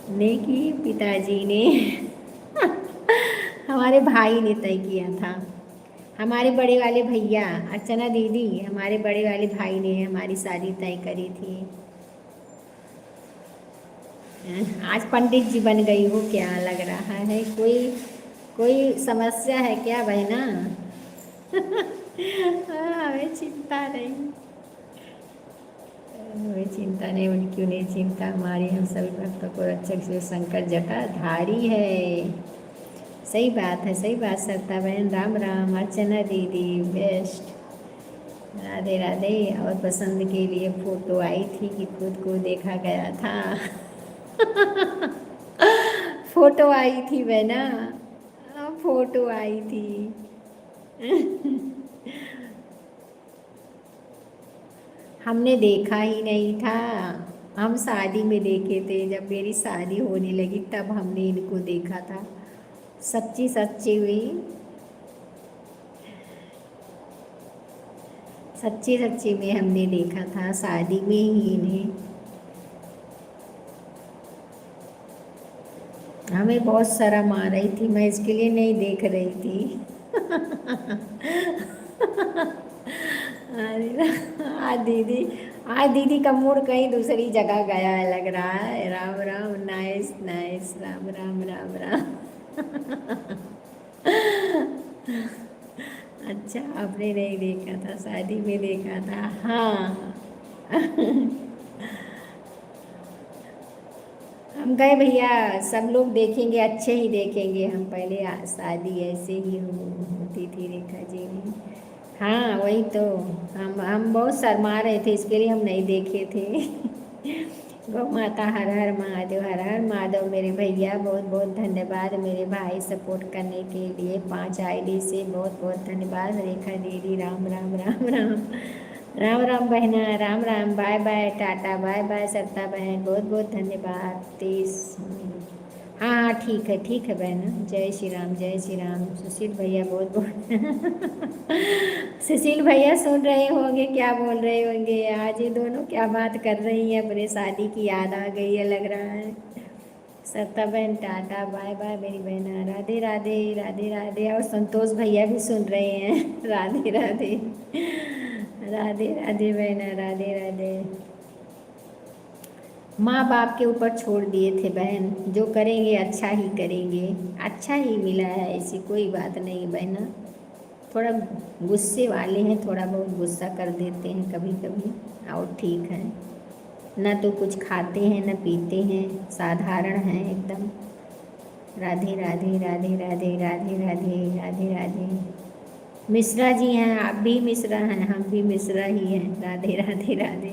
ने की, पिताजी ने? हमारे भाई ने तय किया था, हमारे बड़े वाले भैया। अर्चना दीदी, हमारे बड़े वाले भाई ने हमारी शादी तय करी थी। आज पंडित जी बन गई हो क्या लग रहा है? कोई कोई समस्या है क्या बहना? हमें चिंता नहीं, हमें चिंता नहीं। उन्हें क्यों नहीं चिंता? हमारी हम सभी भक्तों को रक्षक से शंकर जटाधारी है। सही बात है, सही बात सरिता बहन। राम राम। अर्चना दीदी बेस्ट। राधे राधे। और पसंद के लिए फोटो आई थी कि खुद को देखा गया था? फोटो आई थी बहना, फोटो आई थी। हमने देखा ही नहीं था, हम शादी में देखे थे। जब मेरी शादी होने लगी तब हमने इनको देखा था। सच्ची सच्ची हुई, सच्ची सच्ची में हमने देखा था, शादी में ही इन्हें। हमें बहुत शर्म आ रही थी, मैं इसके लिए नहीं देख रही थी। अरे आज दीदी का मूड कहीं दूसरी जगह गया है लग रहा है। राम राम। Nice nice. राम राम राम राम। अच्छा, आपने नहीं देखा था, शादी में देखा था। हाँ। हम गए भैया, सब लोग देखेंगे, अच्छे ही देखेंगे हम। पहले शादी ऐसे ही होती थी रेखा जी में। हाँ वही तो, हम बहुत शर्मा रहे थे, इसके लिए हम नहीं देखे थे। गौ माता हर हर महादेव, हर हर महादेव। मेरे भैया बहुत बहुत धन्यवाद मेरे भाई सपोर्ट करने के लिए। 5 आईडी से बहुत बहुत धन्यवाद। रेखा दीदी, राम राम राम राम राम राम बहना, Ram Ram. Bye bye, tata, bye bye Sarita बहन, बहुत बहुत धन्यवाद। 30। हाँ हाँ ठीक है बहना। जय श्री राम जय श्री राम। सुशील भैया बहुत बहुत। सुशील भैया सुन रहे होंगे, क्या बोल रहे होंगे आज ये दोनों, क्या बात कर रही हैं? अपने शादी की याद आ गई है लग रहा है। सरिता बहन टाटा, बाय बाय मेरी बहना। राधे राधे राधे राधे। और संतोष भैया भी सुन रहे हैं। राधे राधे राधे राधे बहना, राधे राधे। माँ बाप के ऊपर छोड़ दिए थे बहन, जो करेंगे अच्छा ही करेंगे। अच्छा ही मिला है, ऐसी कोई बात नहीं बहना। थोड़ा गुस्से वाले हैं, थोड़ा बहुत गुस्सा कर देते हैं कभी कभी, और ठीक है। ना तो कुछ खाते हैं ना पीते हैं, साधारण हैं एकदम। राधे राधे राधे राधे राधे राधे राधे राधे। मिश्रा जी हैं, आप भी मिश्रा हैं, हम भी मिश्रा ही हैं। राधे राधे राधे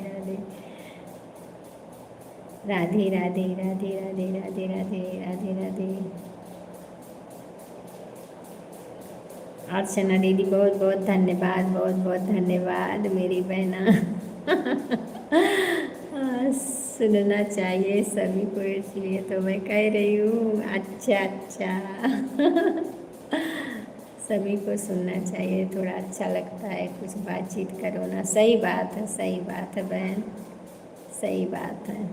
राधे राधे राधे राधे राधे राधे राधे राधे राधे। अर्चना दीदी बहुत बहुत धन्यवाद, बहुत बहुत धन्यवाद मेरी बहना। सुनना चाहिए सभी को, इसलिए तो मैं कह रही हूँ। अच्छा अच्छा। सभी को सुनना चाहिए, थोड़ा अच्छा लगता है, कुछ बातचीत करो ना। सही बात है, सही बात है बहन, सही बात है।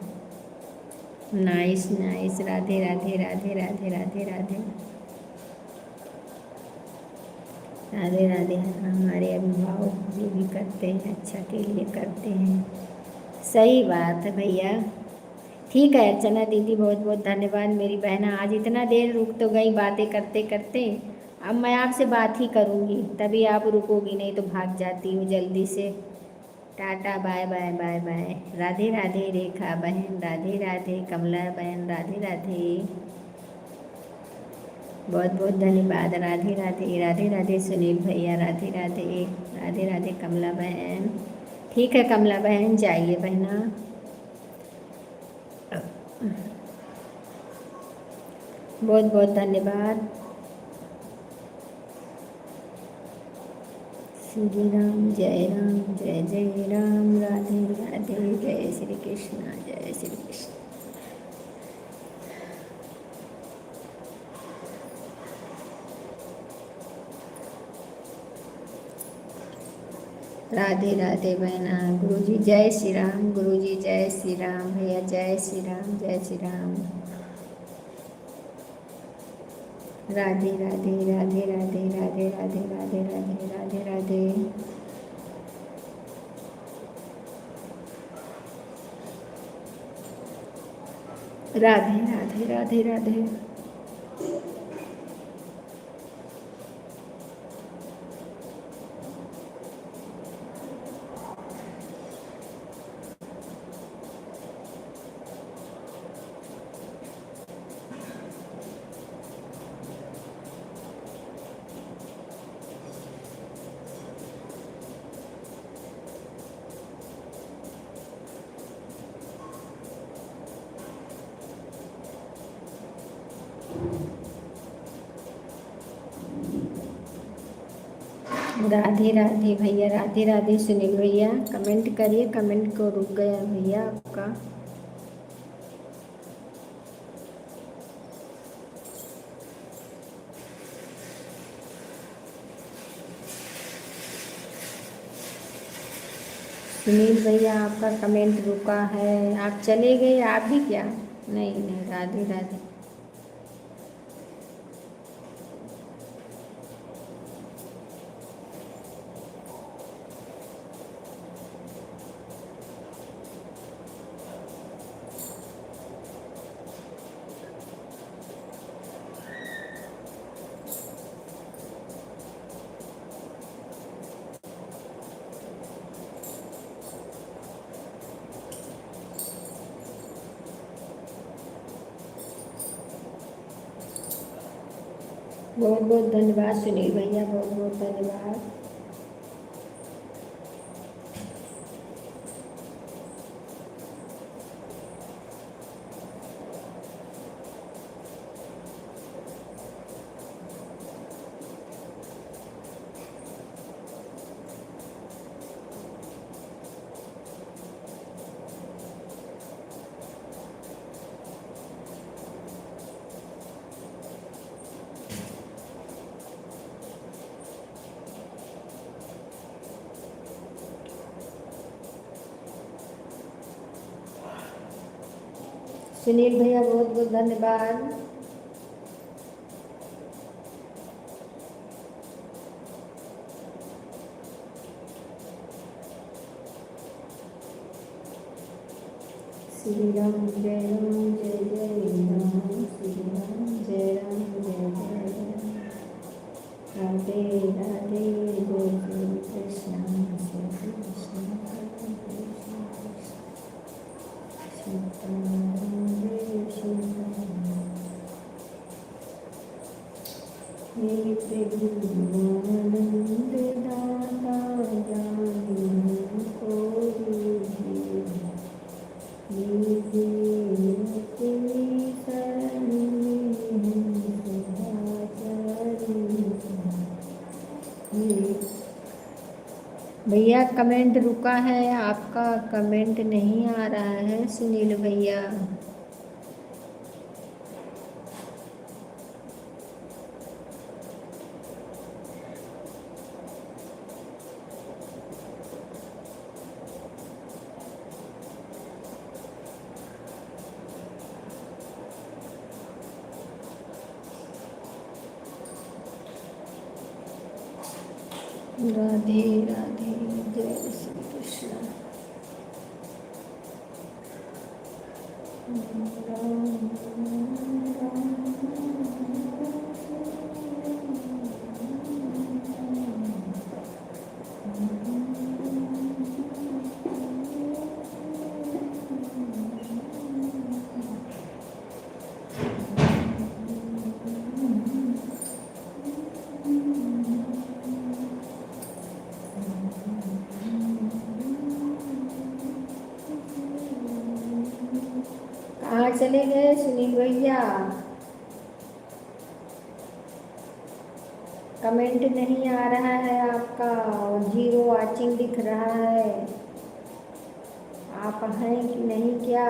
Nice nice, Radhe Radhe Radhe Radhe Radhe Radhe Radhe Radhe. हमारे अभिभावक जो भी करते हैं अच्छा के लिए करते हैं, सही बात है भैया। ठीक है अर्चना दीदी, बहुत बहुत धन्यवाद मेरी बहना। आज इतना देर रुक तो गई बातें करते करते, अब मैं आपसे बात ही करूँगी, तभी आप रुकोगी, नहीं तो भाग जाती हूँ जल्दी से। Tata bye bye bye bye. Radhe Radhe Rekha बहन, राधे राधे कमला बहन, राधे राधे, बहुत बहुत धन्यवाद। राधे राधे राधे राधे सुनील भैया, राधे राधे राधे राधे कमला बहन। ठीक है कमला बहन, जाइए बहना। बहुत बहुत धन्यवाद। श्री राम जय राम, जय जय राम, राधे राधे, जय श्री कृष्ण, जय श्री कृष्ण। राधे राधे बहना। गुरुजी जय श्री राम, गुरुजी जय श्री राम, भैया जय श्री राम, जय श्री राम। राधे राधे राधे राधे राधे राधे राधे राधे राधे राधे। राधे राधे राधे राधे। राधे राधे भैया, राधे राधे सुनील भैया। कमेंट करिए, कमेंट को रुक गया भैया आपका। सुनील भैया आपका कमेंट रुका है, आप चले गए आप भी क्या? नहीं नहीं, राधे राधे। बहुत बहुत धन्यवाद सुनील भैया, बहुत बहुत धन्यवाद। सुनील भैया बहुत बहुत धन्यवाद। श्री राम जय राम, जय जय राम, श्री राम जय राम, जय जय राम। राधे राधे, जय जय कृष्ण, जय कृष्ण, हे प्रभु आनंद दाता, जाने को कमेंट रुका है, आपका कमेंट नहीं आ रहा है सुनील भैया। राधे राधे, जय श्री कृष्ण। कहाँ चले गए सुनील भैया? कमेंट नहीं आ रहा है आपका और 0 वाचिंग दिख रहा है। आप हैं कि नहीं क्या?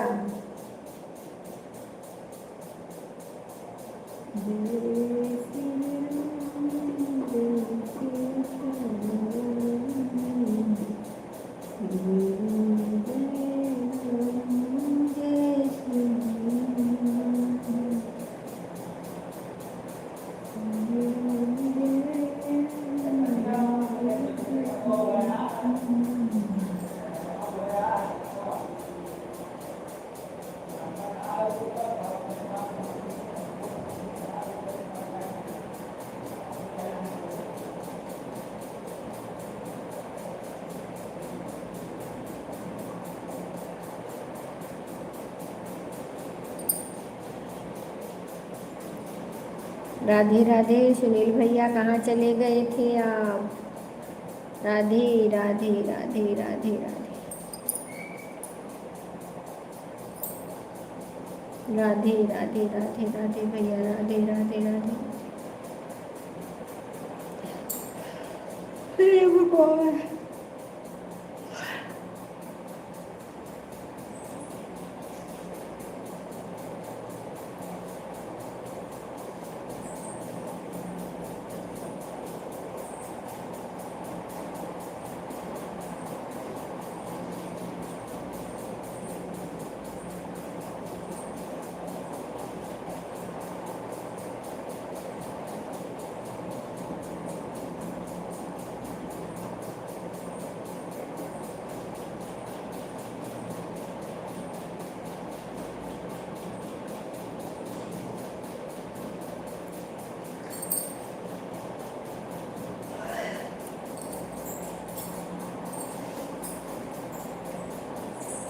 राधे राधे सुनील भैया, कहाँ चले गए थे आप? राधे राधे राधे राधे राधे राधे राधे राधे राधे भैया, राधे राधे राधे। हे भगवान,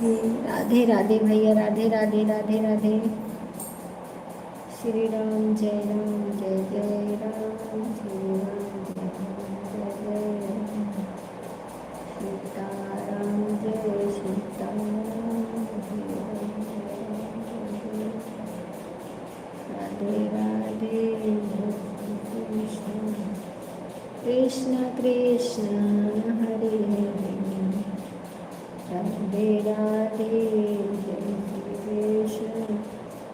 राधे राधे भैया, राधे राधे राधे राधे। श्री राम जय जय राम, श्री राम जय जय राम, सीताराम जय सीताराम, राधे राधे, कृष्ण कृष्ण कृष्ण हरे हरे, राधे राधे, जय श्री कृष्ण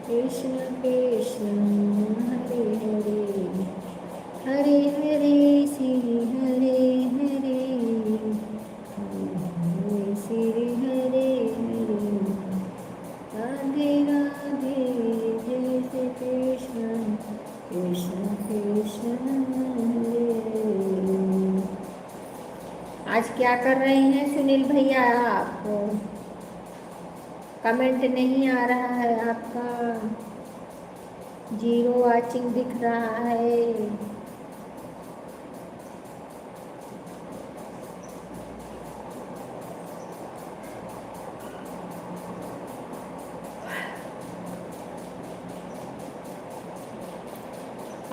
कृष्ण कृष्ण हरे हरे, हरे हरे श्री हरे हरे, हरे श्री हरे हरे, राधे राधे, जय श्री कृष्ण कृष्ण कृष्ण हरे हरे। आज क्या कर रहे हैं सुनील भैया आप? कमेंट नहीं आ रहा है आपका, 0 वाचिंग दिख रहा है।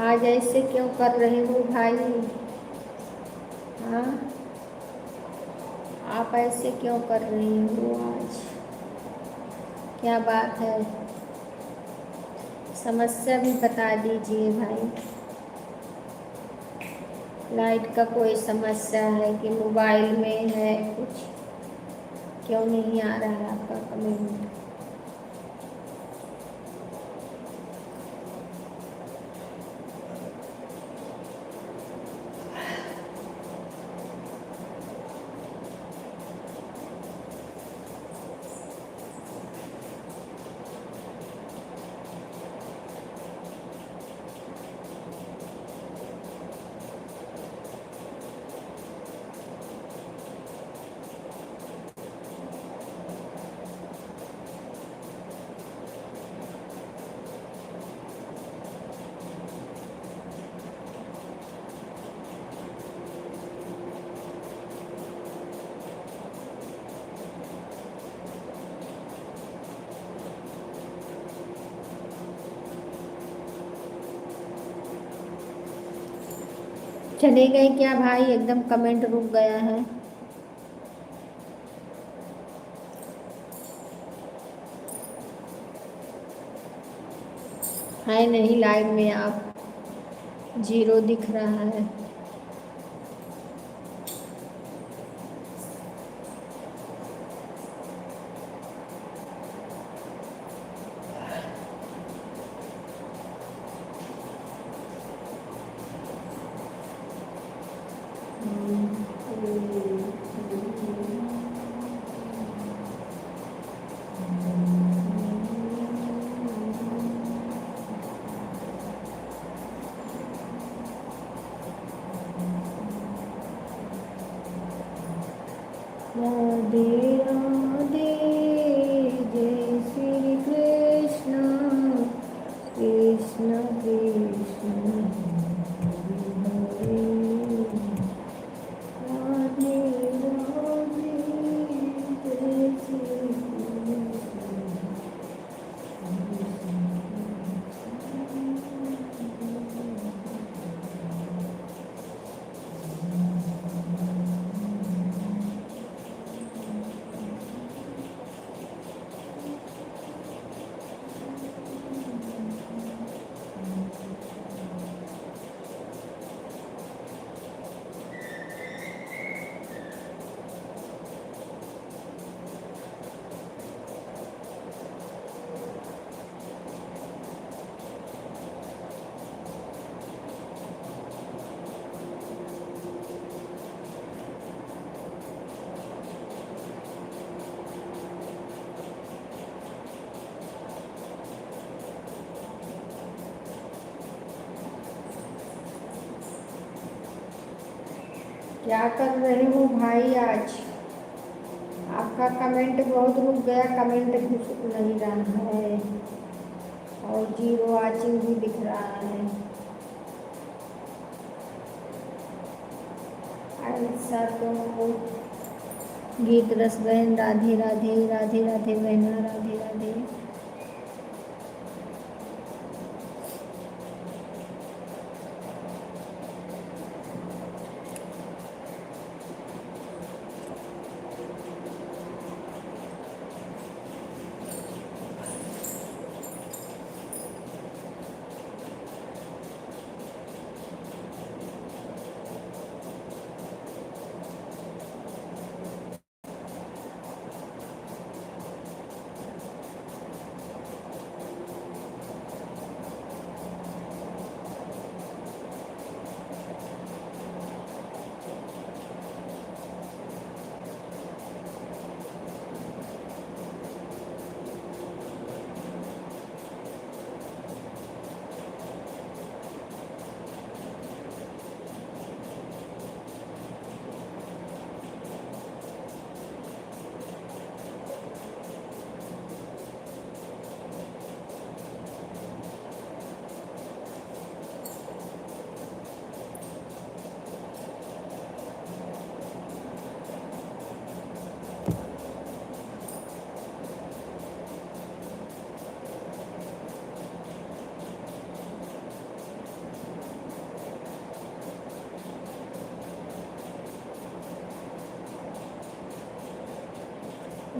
आज ऐसे क्यों कर रहे हो भाई? हाँ, आप ऐसे क्यों कर रहे हो? आज क्या बात है? समस्या भी बता दीजिए भाई। लाइट का कोई समस्या है कि मोबाइल में है कुछ, क्यों नहीं आ रहा है आपका कमेंट? चले गए क्या भाई? एकदम कमेंट रुक गया है। है नहीं लाइव में आप, जीरो दिख रहा है। राधे राधे, जय श्री कृष्ण, कृष्ण कृष्ण हरे हरे, राधे राधे, जय श्री क्या कर रहे हो भाई? आज आपका कमेंट बहुत रुक गया, कमेंट घुस नहीं रहा है और जीरो वॉचिंग भी दिख रहा है। ऐसा तो गीत रस बहन, राधे राधे, राधे राधे बहना, राधे राधे।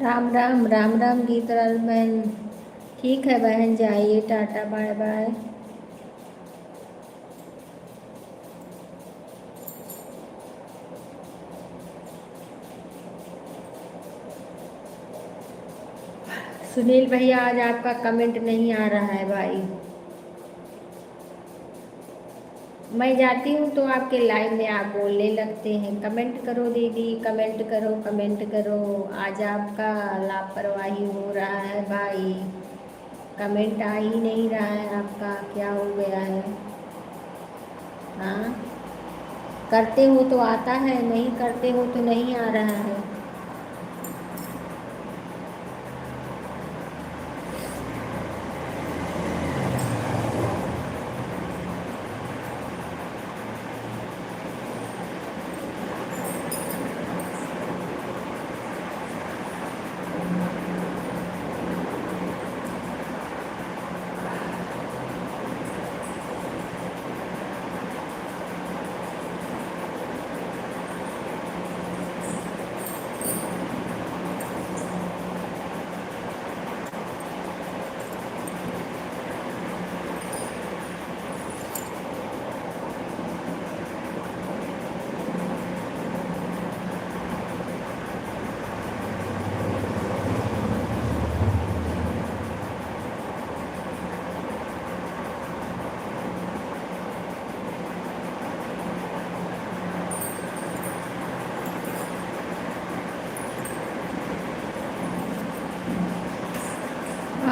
राम राम, राम राम गीतराज बहन। ठीक है बहन, जाइए, टाटा बाय बाय। सुनील भैया आज आपका कमेंट नहीं आ रहा है भाई। मैं जाती हूँ तो आपके लाइव में आप बोलने लगते हैं, कमेंट करो दीदी, कमेंट करो, कमेंट करो। आज आपका लापरवाही हो रहा है भाई, कमेंट आ ही नहीं रहा है आपका, क्या हो गया है? हाँ, करते हो तो आता है, नहीं करते हो तो नहीं आ रहा है।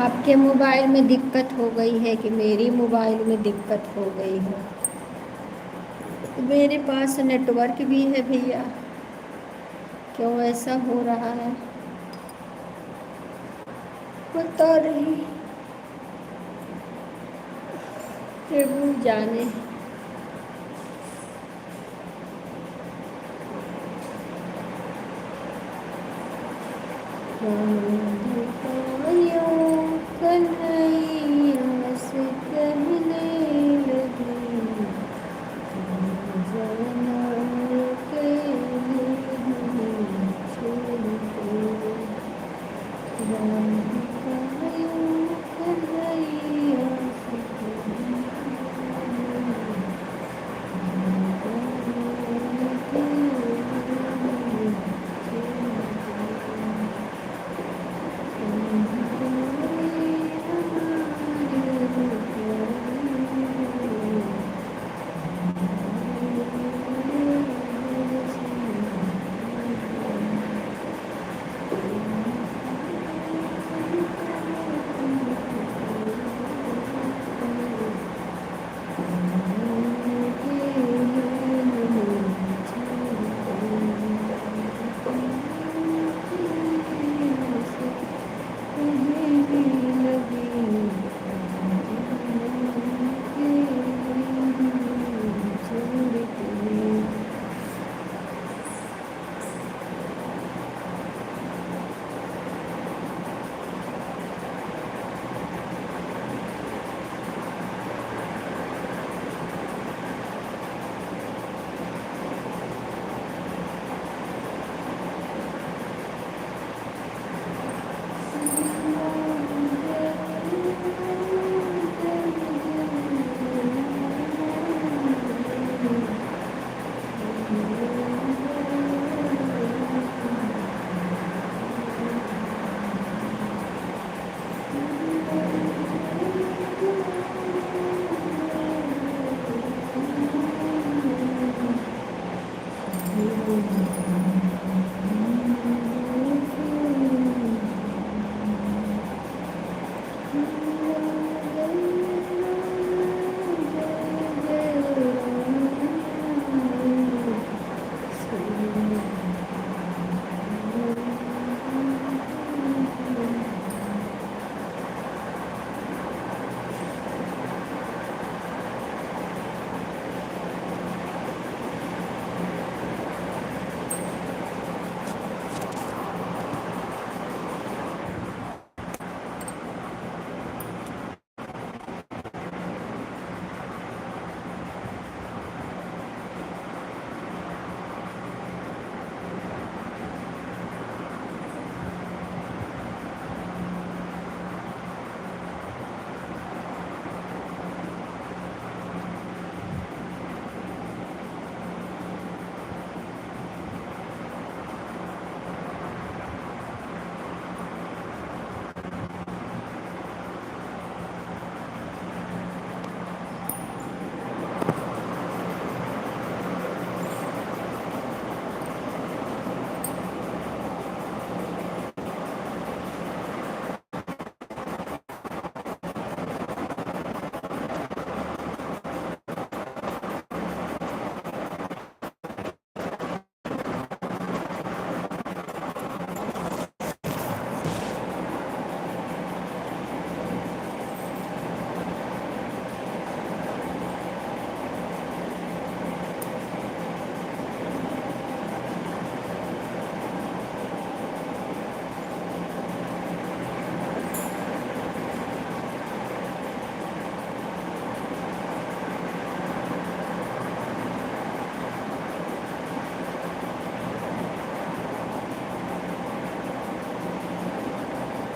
आपके मोबाइल में दिक्कत हो गई है कि मेरी मोबाइल में दिक्कत हो गई है? मेरे पास नेटवर्क भी है भैया, क्यों ऐसा हो रहा है पता नहीं, प्रभु जाने। कन्हैया से कहने लगी, जाना अकेले नहीं छोड़ते। राम कहो कन्हैया से कहने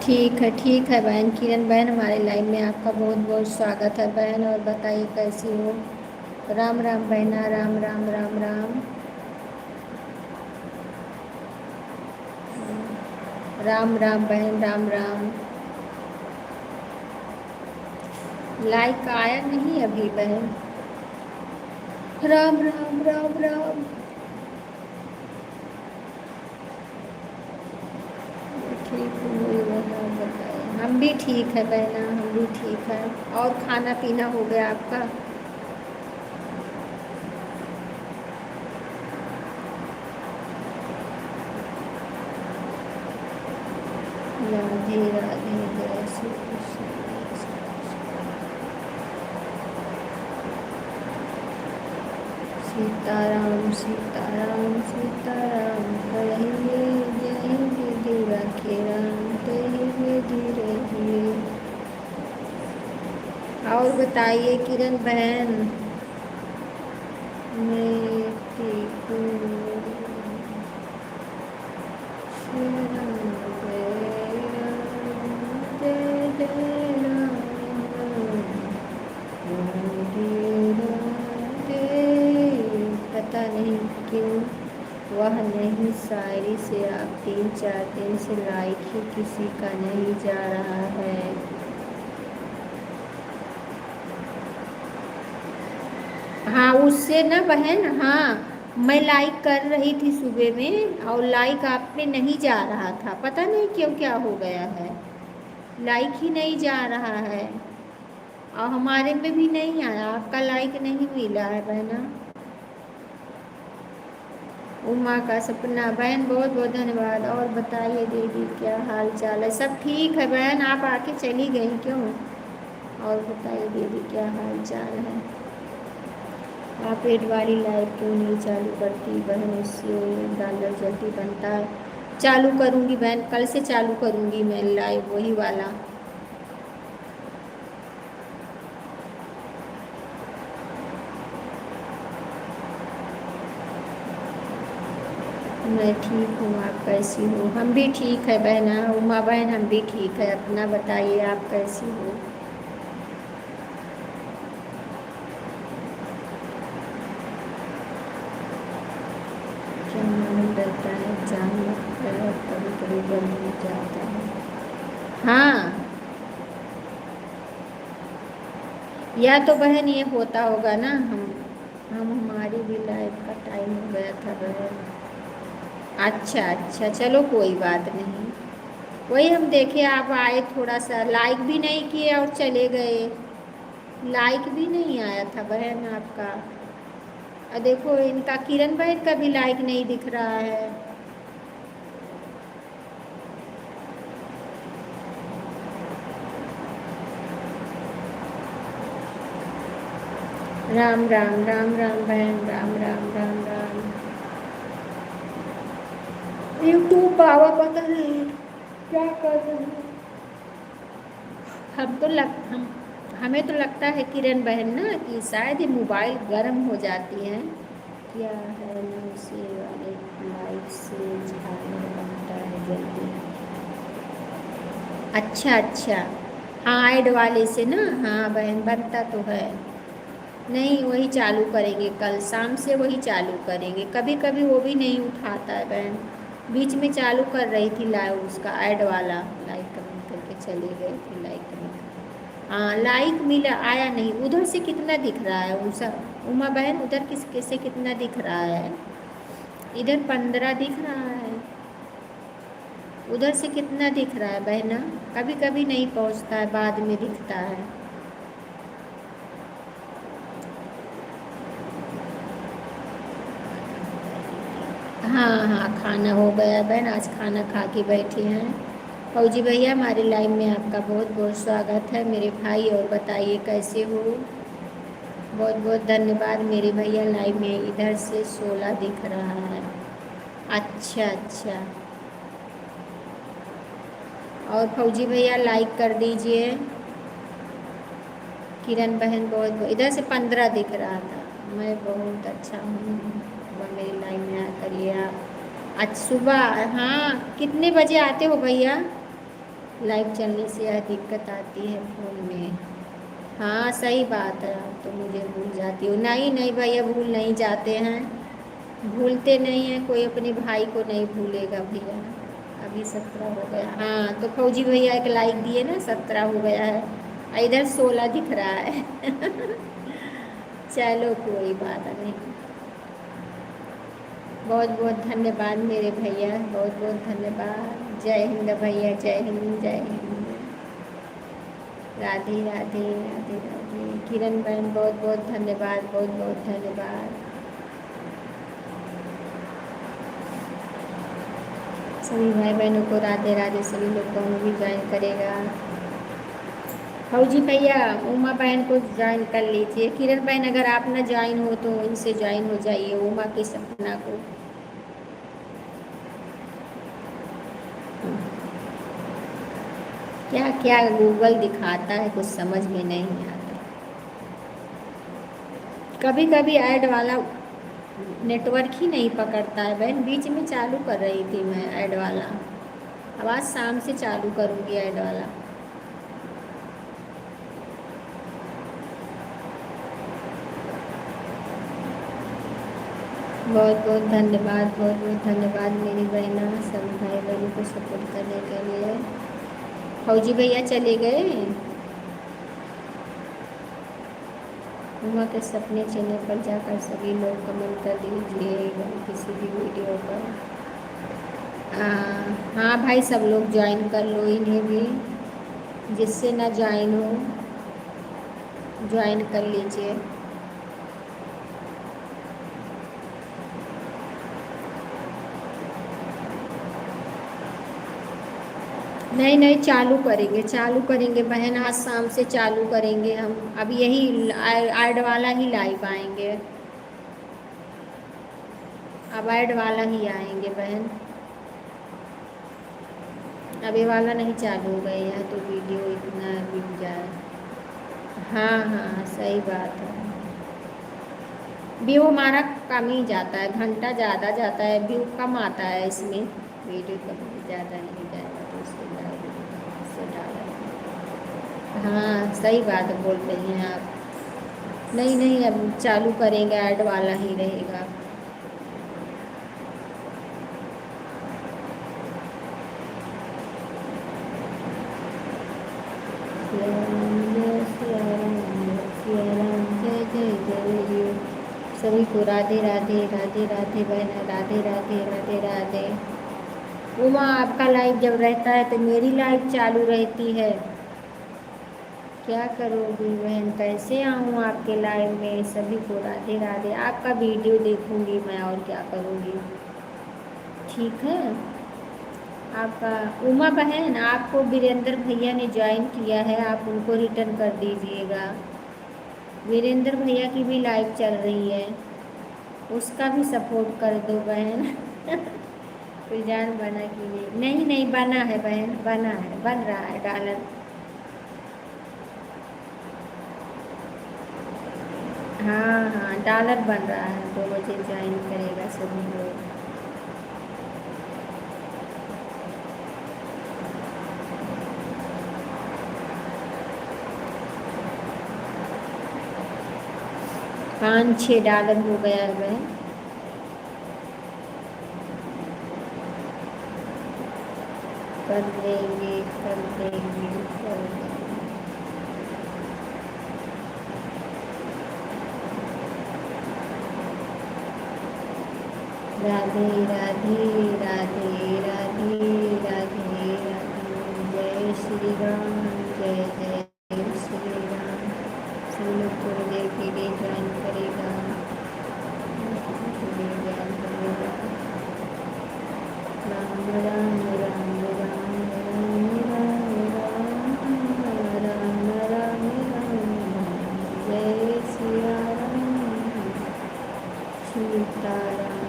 ठीक है बहन। किरण बहन हमारे लाइव में आपका बहुत बहुत स्वागत है बहन। और बताइए कैसी हो। राम राम बहना, राम राम राम राम राम राम बहन, राम राम। लाइक आया नहीं अभी बहन। राम राम राम राम। ठीक हुई बहना, बताए। हम भी ठीक है बहना, हम भी ठीक है। और खाना पीना हो गया आपका? राधे राधे, जय श्री कृष्ण। सीताराम सीताराम सीताराम, कहिए जय विधि रखे राम, कहिए धीरे धीरे। और बताइए किरण बहन। मैं ठीक हूँ। श्री राम जय राम, जय जय राम, राधे राधे। पता नहीं क्यों वह नहीं शायरी से आप 3-4 दिन से लाइक ही किसी का नहीं जा रहा है। हाँ उससे ना बहन, हाँ मैं लाइक कर रही थी सुबह में और लाइक आप पे नहीं जा रहा था। पता नहीं क्यों, क्या हो गया है, लाइक ही नहीं जा रहा है। और हमारे में भी नहीं आया, आपका लाइक नहीं मिला है बहना। उमा का सपना बहन, बहुत बहुत धन्यवाद। और बताइए दीदी क्या हाल चाल है? सब ठीक है बहन, आप आके चली गई क्यों? और बताइए दीदी क्या हाल चाल है? आप एड वाली लाइट क्यों नहीं चालू करती बहन? इससे डॉलर जल्दी बनता है। चालू करूँगी बहन, कल से चालू करूँगी मैं लाइव वही वाला। मैं ठीक हूँ, आप कैसी हो? हम भी ठीक है बहना, उमा बहन हम भी ठीक है। अपना बताइए आप कैसी हो? क्या मालूम रहता है, जान लगता है, कभी कभी बंद हो जाता है। हाँ या तो बहन ये होता होगा ना, हम हमारी भी लाइफ का टाइम हो गया था बहन। अच्छा अच्छा, चलो कोई बात नहीं। वही हम देखे आप आए, थोड़ा सा लाइक भी नहीं किए और चले गए। लाइक भी नहीं आया था बहन आपका। और देखो इनका किरण बहन का भी लाइक नहीं दिख रहा है। राम राम राम राम बहन, राम राम राम राम। यूट्यूब बाबा पता नहीं क्या कर रहे हैं। हमें तो लगता है किरण बहन ना कि शायद ये मोबाइल गर्म हो जाती है। क्या है ना, उसे वाले लाइट से झालर बनता है जल्दी। अच्छा अच्छा, हाँ ऐड वाले से ना, हाँ बहन बनता तो है। नहीं वही चालू करेंगे, कल शाम से वही चालू करेंगे। कभी कभी वो भी नहीं उठाता है बहन। बीच में चालू कर रही थी लाइव, उसका ऐड वाला लाइक कमेंट करके चले गए थे लाइक कमेंट। हाँ लाइक मिला, आया नहीं। उधर से कितना दिख रहा है उषा, उमा बहन उधर किसके से कितना दिख रहा है? इधर 15 दिख रहा है। उधर से कितना दिख रहा है बहना? कभी कभी नहीं पहुंचता है, बाद में दिखता है। हाँ हाँ खाना हो गया बहन, आज खाना खा के बैठे हैं। फौजी भैया हमारे लाइव में आपका बहुत बहुत स्वागत है मेरे भाई। और बताइए कैसे हो? बहुत बहुत धन्यवाद मेरे भैया। लाइव में इधर से 16 दिख रहा है। अच्छा अच्छा, और फौजी भैया लाइक कर दीजिए। किरण बहन बहुत, इधर से 15 दिख रहा था। मैं बहुत अच्छा हूँ, वह मेरी लाइन में आकर ये आप। आज सुबह, हाँ कितने बजे आते हो भैया? लाइव चलने से यह दिक्कत आती है फ़ोन में। हाँ सही बात है, आप तो मुझे भूल जाती हो। नहीं नहीं भैया, भूल नहीं जाते हैं, भूलते नहीं हैं, कोई अपने भाई को नहीं भूलेगा भैया। अभी 17 हो गया। हाँ तो फौजी भैया एक लाइक दिए ना, 17 हो गया है, इधर 16 दिख रहा है। चलो कोई बात नहीं। बहुत बहुत धन्यवाद मेरे भैया, बहुत बहुत धन्यवाद। जय हिंद भैया, जय हिंद, जय हिंद। राधे राधे राधे राधे। किरण बहन बहुत बहुत धन्यवाद, बहुत बहुत धन्यवाद। सभी भाई बहनों को राधे राधे। सभी लोग को भी ज्वाइन करेगा। फौजी भैया उमा बहन को ज्वाइन कर लीजिए। किरण बहन अगर आप ना ज्वाइन हो तो इनसे ज्वाइन हो जाइए, उमा की सपना को। क्या क्या गूगल दिखाता है, कुछ समझ में नहीं आता। कभी कभी ऐड वाला नेटवर्क ही नहीं पकड़ता है बहन। बीच में चालू कर रही थी मैं ऐड वाला, अब आज शाम से चालू करूँगी ऐड वाला। बहुत बहुत धन्यवाद, बहुत बहुत धन्यवाद मेरी बहना, सभी भाई बहनों को सपोर्ट करने के लिए। फौजी भैया चले गए। उमा के सपने चैनल पर जाकर सभी लोग कमेंट कर दीजिएगा किसी भी वीडियो पर। हाँ भाई, सब लोग ज्वाइन कर लो इन्हें भी, जिससे ना ज्वाइन हो ज्वाइन कर लीजिए। नहीं नहीं, चालू करेंगे, चालू करेंगे बहन, आज शाम से चालू करेंगे हम। अब यही ऐड वाला ही लाइव आएंगे, अब ऐड वाला ही आएंगे बहन। अब ये वाला नहीं चालू हो गया है तो वीडियो इतना बिक जाए। हाँ हाँ सही बात है। व्यू हमारा कम ही जाता है, घंटा ज़्यादा जाता है, व्यू कम आता है इसमें। वीडियो कभी ज़्यादा नहीं जाएगा तो उससे डाला। हाँ सही बात बोल रही हैं आप। नहीं नहीं, अब चालू करेंगे, ऐड वाला ही रहेगा। जय जय जय। सभी को राधे राधे राधे राधे बहन, राधे राधे राधे राधे। उमा आपका लाइव जब रहता है तो मेरी लाइव चालू रहती है, क्या करोगी बहन, कैसे आऊँ आपके लाइव में। सभी को राधे राधे। आपका वीडियो देखूंगी मैं और क्या करूँगी, ठीक है। आपका उमा बहन, आपको वीरेंद्र भैया ने ज्वाइन किया है, आप उनको रिटर्न कर दीजिएगा। वीरेंद्र भैया की भी लाइव चल रही है, उसका भी सपोर्ट कर दो बहन। रुझान बना कि नहीं? नहीं नहीं बना है बहन, बना है, बन रहा है डॉलर। हाँ हाँ डॉलर बन रहा है, 2 बजे ज्वाइन करेगा सभी लोग। $5-6 हो गया है बहन। कर देंगे कर देंगे कर देंगे। राधे राधे राधे राधे राधे राधे। जय श्री राम, जय जय श्री राम। सब लोग थोड़ी देर के लिए ज्वाइन करेगा, थोड़ी देर ज्वाइन करेगा। राम राम राम राम राम राम राम राम। जय श्री राम, सीताराम।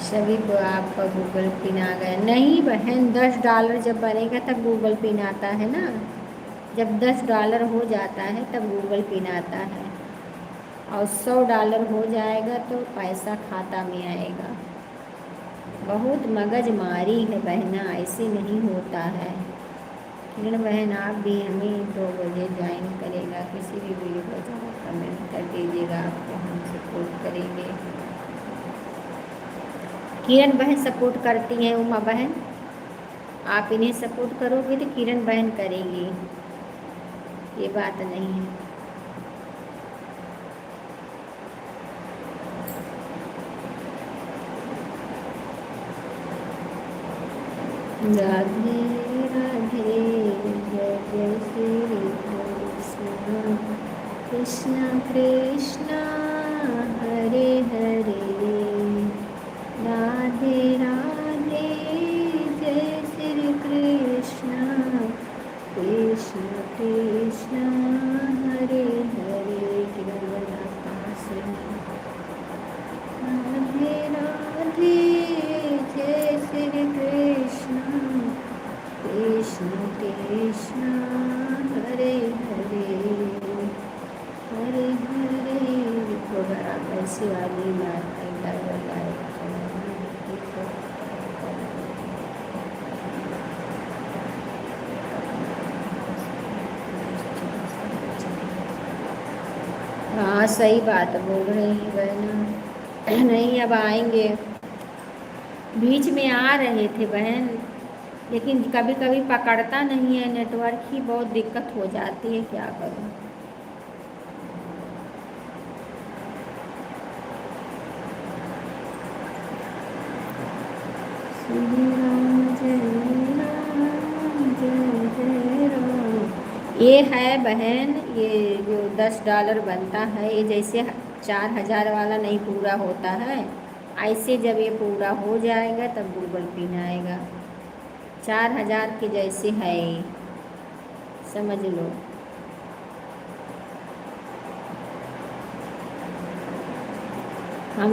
सभी को आपका गूगल पिन आ गया। नहीं बहन, $10 जब बनेगा तब गूगल पिन आता है ना, जब $10 हो जाता है तब गूगल पिन आता है। और $100 हो जाएगा तो पैसा खाता में आएगा। बहुत मगजमारी है बहना, ऐसे नहीं होता है। किरण बहन आप भी हमें 2 बजे ज्वाइन करेगा, किसी भी वीडियो को ज़रा कमेंट कर दीजिएगा, आपको हम सपोर्ट करेंगे। किरण बहन सपोर्ट करती हैं, उमा बहन आप इन्हें सपोर्ट करोगे तो किरण बहन करेगी, ये बात नहीं है। राधे राधे जय जय श्री कृष्ण कृष्ण कृष्ण हरे हरे राधे राधे जय श्री कृष्ण कृष्ण कृष्ण हरे हरे। राधे राधे जय श्री कृष्ण कृष्ण कृष्ण हरे हरे हरे हरे। वगैरह कैसी वाली हाँ सही बात बोल रही है बहना। नहीं अब आएंगे, बीच में आ रहे थे बहन, लेकिन कभी कभी पकड़ता नहीं है नेटवर्क ही, बहुत दिक्कत हो जाती है, क्या करूं। श्री राम जय राम जय जय राम। ये है बहन, ये जो $10 बनता है, ये जैसे 4000 वाला नहीं पूरा होता है, ऐसे जब ये पूरा हो जाएगा तब गूगल पिन आएगा। 4000 के जैसे है, समझ लो। हम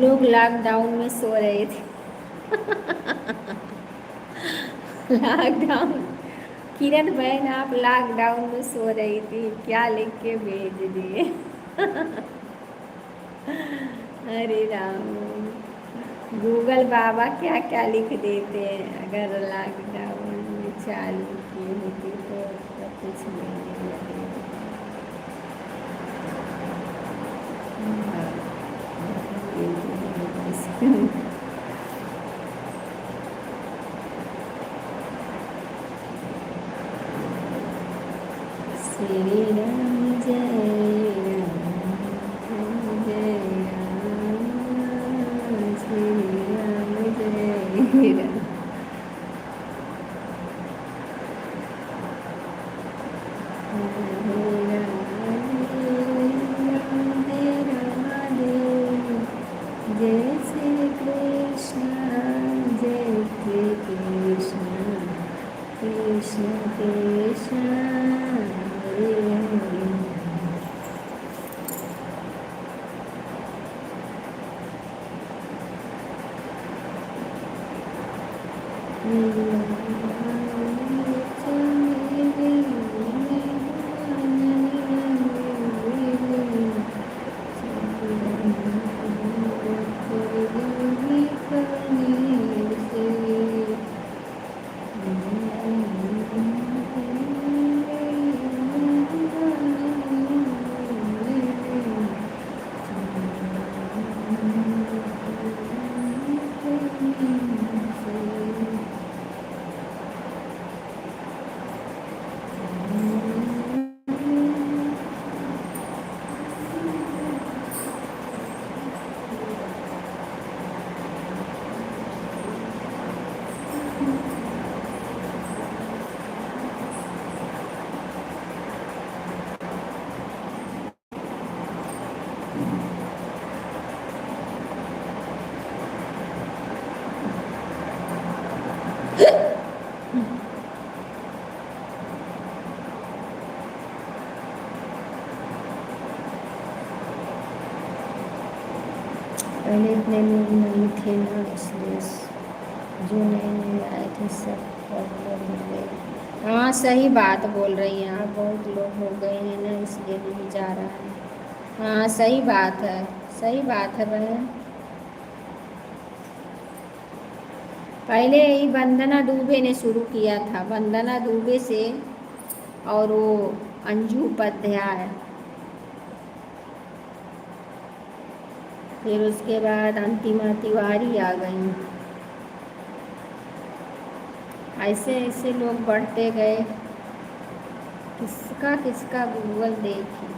लोग लॉकडाउन में सो रहे थे। लॉकडाउन, किरण बहन आप लॉकडाउन में सो रही थी, क्या लिख के भेज दिए। अरे राम, गूगल बाबा क्या क्या लिख देते हैं। अगर लॉकडाउन में चालू की होती तो कुछ नहीं लगेगा। श्री राम जय राम जय राम श्री राम जय राम। जय श्री कृष्ण जय श्री कृष्ण कृष्ण कृष्ण हरे हरे। पहले इतने लोग नहीं थे ना, इसलिए जो नए नए आए थे सब पॉपुलर हो गए। हाँ सही बात बोल रही हैं आप, बहुत लोग हो गए हैं ना इसलिए नहीं जा रहा है। हाँ सही बात है, सही बात है बहन। पहले यही वंदना दुबे ने शुरू किया था, वंदना दुबे से, और वो अंजू उपाध्याय, फिर उसके बाद अंतिमा तिवारी आ गई। ऐसे ऐसे लोग बढ़ते गए, किसका किसका गूगल देखी।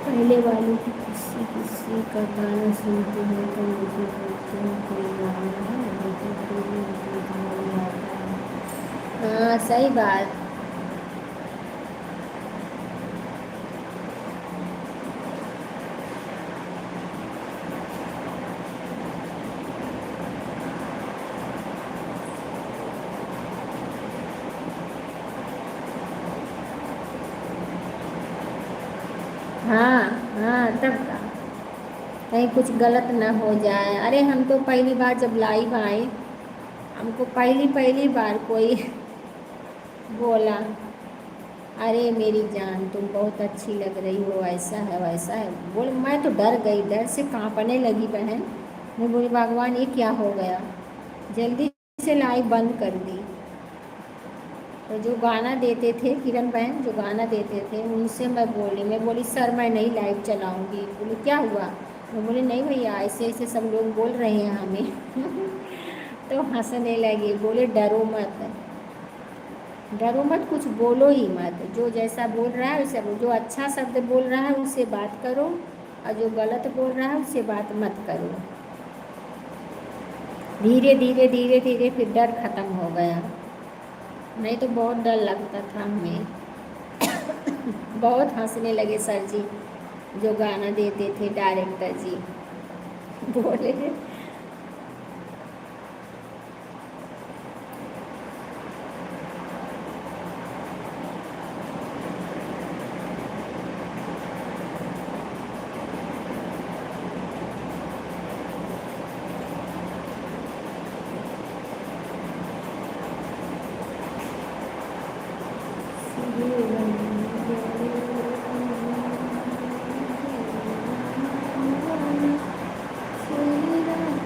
पहले वालों की किसी किसी का गाना सुनते हैं तो मुझे बोलते हैं कोई गाना है, लेकिन फिर भी मुझे समझ में आता है। हाँ सही बात। हाँ हाँ, तब का कहीं कुछ गलत ना हो जाए। अरे हम तो पहली बार जब लाइव आए, हमको पहली पहली बार कोई बोला, अरे मेरी जान तुम बहुत अच्छी लग रही हो, ऐसा है वैसा है। बोल, मैं तो डर गई, डर से कांपने लगी बहन। मैं बोली भगवान ये क्या हो गया, जल्दी से लाइव बंद कर दी। तो जो गाना देते थे, किरण बहन जो गाना देते थे, उनसे मैं बोली सर मैं नहीं लाइव चलाऊंगी। बोले क्या हुआ, मैं बोली नहीं भैया ऐसे ऐसे सब लोग बोल रहे हैं हमें। तो हंसने लगे, बोले डरो मत, डरो मत, कुछ बोलो ही मत, जो जैसा बोल रहा है उसे, जो अच्छा शब्द बोल रहा है उससे बात करो, और जो गलत बोल रहा है उससे बात मत करो। धीरे धीरे धीरे धीरे फिर डर खत्म हो गया, नहीं तो बहुत डर लगता था हमें। बहुत हंसने लगे सर जी जो गाना देते थे, डायरेक्टर जी बोले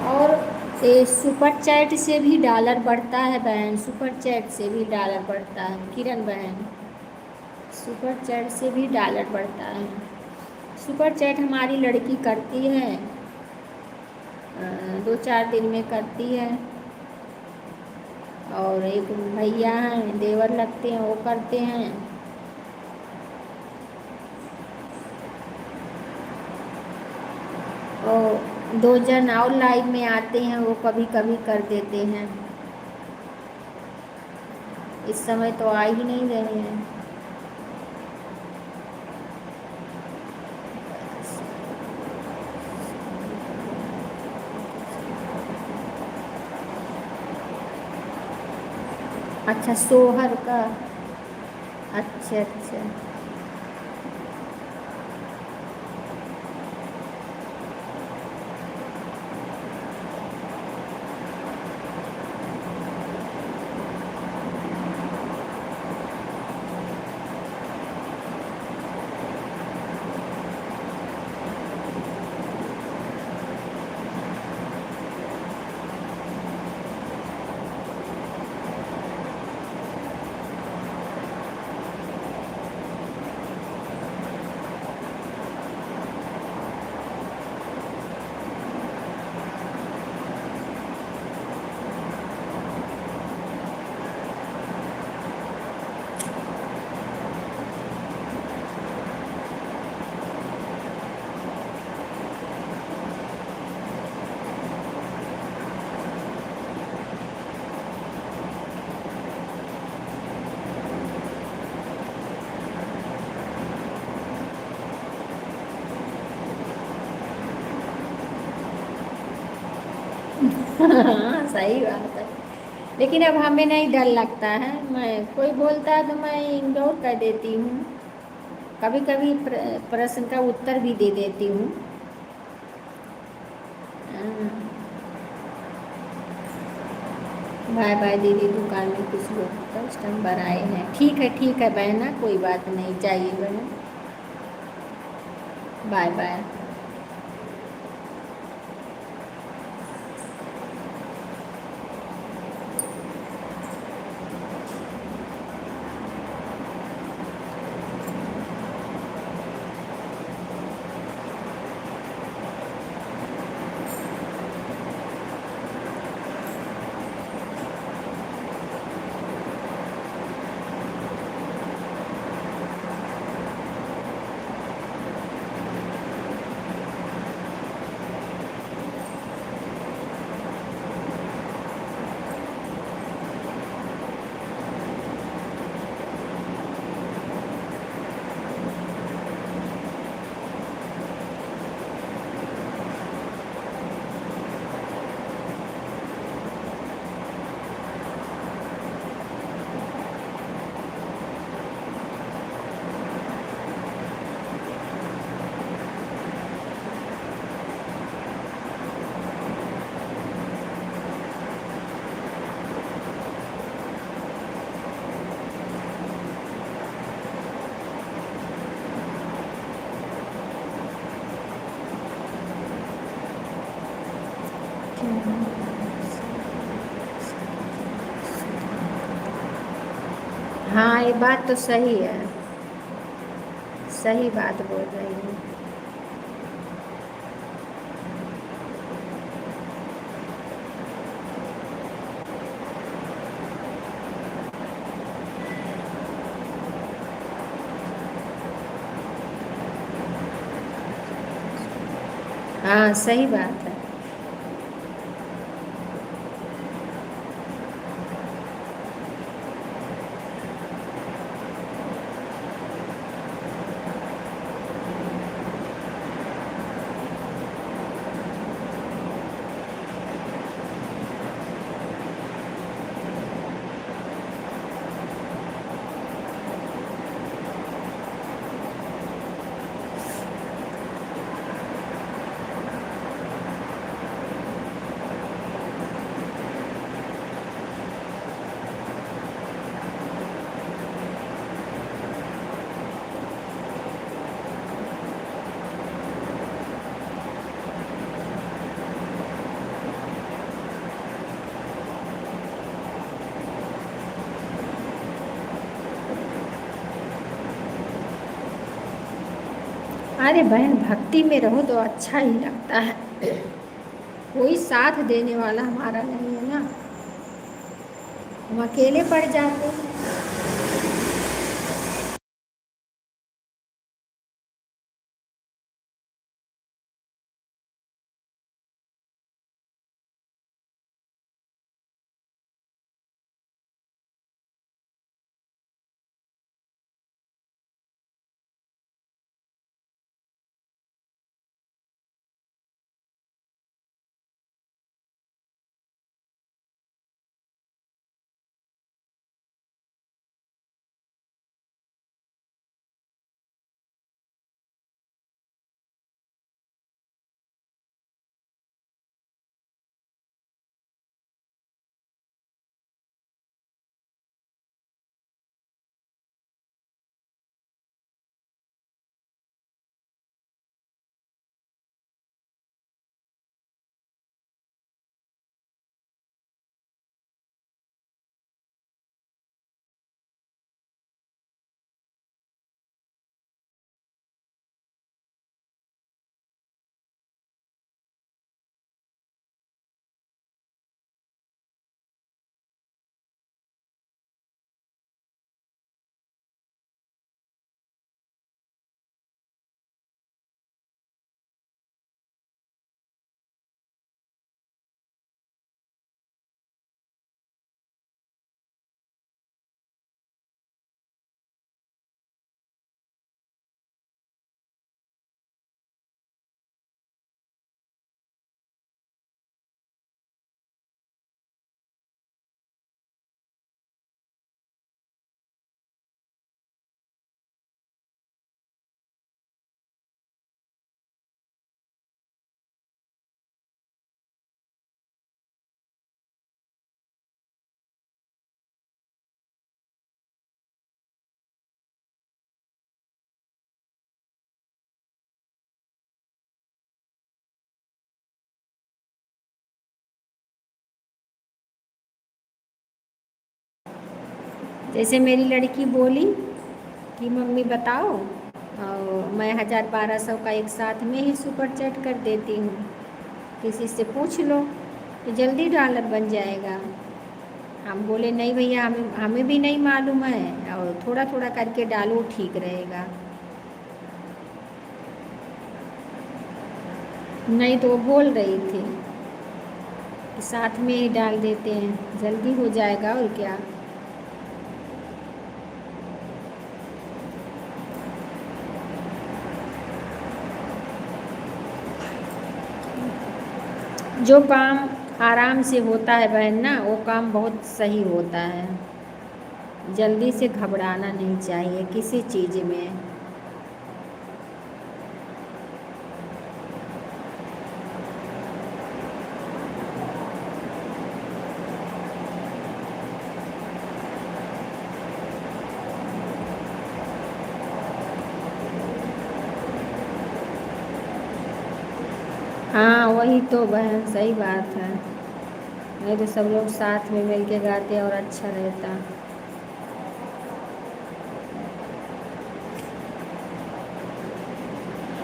और सुपर चैट से भी डॉलर बढ़ता है बहन, सुपर चैट से भी डॉलर बढ़ता है किरण बहन, सुपर चैट से भी डॉलर बढ़ता है। सुपर चैट हमारी लड़की करती है, 2-4 दिन में करती है, और एक भैया हैं देवर लगते हैं वो करते हैं। और 2 जन और लाइव में आते हैं, वो कभी कभी कर देते हैं। इस समय तो आ ही नहीं रहे हैं। अच्छा, सोहर का। अच्छा अच्छा। हाँ सही बात है। लेकिन अब हमें नहीं डर लगता है, मैं कोई बोलता है तो मैं इग्नोर कर देती हूँ। कभी कभी प्रश्न का उत्तर भी दे देती हूँ। बाय बाय दीदी, दुकान में कुछ लोग कस्टमर आए हैं। ठीक है बहना, कोई बात नहीं, जाइए बहन, बाय बाय। हाँ, ये बात तो सही है, सही बात बोल रही हूँ। हाँ सही बात है। अरे बहन, भक्ति में रहो तो अच्छा ही लगता है। कोई साथ देने वाला हमारा नहीं है ना, हम अकेले पड़ जाते हैं। जैसे मेरी लड़की बोली कि मम्मी बताओ, और मैं 1000-1200 का एक साथ में ही सुपर चैट कर देती हूँ, किसी से पूछ लो तो जल्दी डॉलर बन जाएगा। हम बोले नहीं भैया, हमें हमें भी नहीं मालूम है, और थोड़ा थोड़ा करके डालो ठीक रहेगा। नहीं तो वो बोल रही थी कि साथ में ही डाल देते हैं, जल्दी हो जाएगा और क्या। जो काम आराम से होता है बहन ना, वो काम बहुत सही होता है। जल्दी से घबराना नहीं चाहिए किसी चीज़ में। हाँ वही तो बहन, सही बात है। नहीं तो सब लोग साथ में मिल के गाते और अच्छा रहता।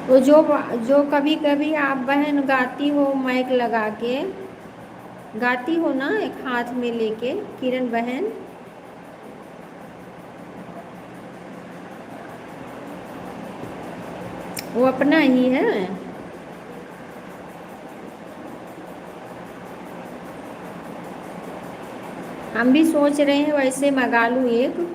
वो जो कभी कभी आप बहन गाती हो माइक लगा के, गाती हो ना एक हाथ में लेके, किरण बहन, वो अपना ही है। हम भी सोच रहे हैं वैसे मंगा लूँ एक।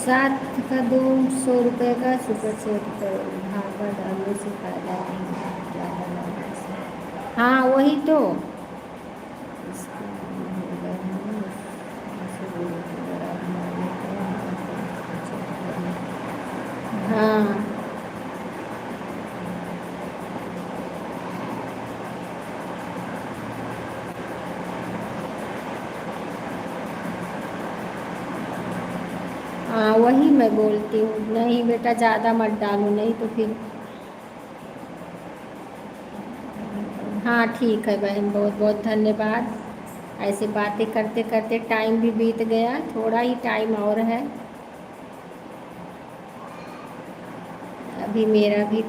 सात का 200 रुपये का सुपर सेट करो, भागा डालने से फायदा नहीं, ज़्यादा डालने से। हाँ वही तो। इसका हो गया है ना, ऐसे बोलो तो बड़ा बना लेते हैं। हाँ हाँ वही मैं बोलती हूँ, नहीं बेटा ज़्यादा मत डालो, नहीं तो फिर। हाँ ठीक है बहन, बहुत बहुत धन्यवाद। ऐसे बातें करते करते टाइम भी बीत गया, थोड़ा ही टाइम और है। अभी मेरा भी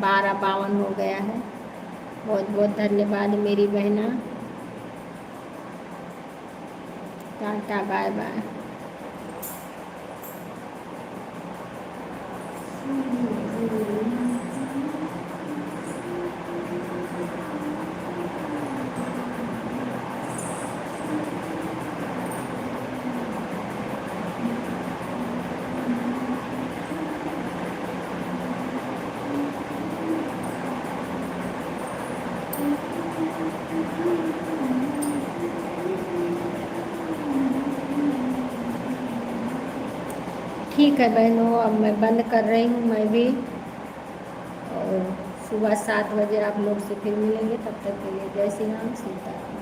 12:52 हो गया है। बहुत बहुत धन्यवाद मेरी बहना। Tata bye bye. ठीक है बहनों, अब मैं बंद कर रही हूँ मैं भी, और सुबह 7 बजे आप लोग से फिर मिलेंगे। तब तक के लिए जय श्री राम, सीताराम।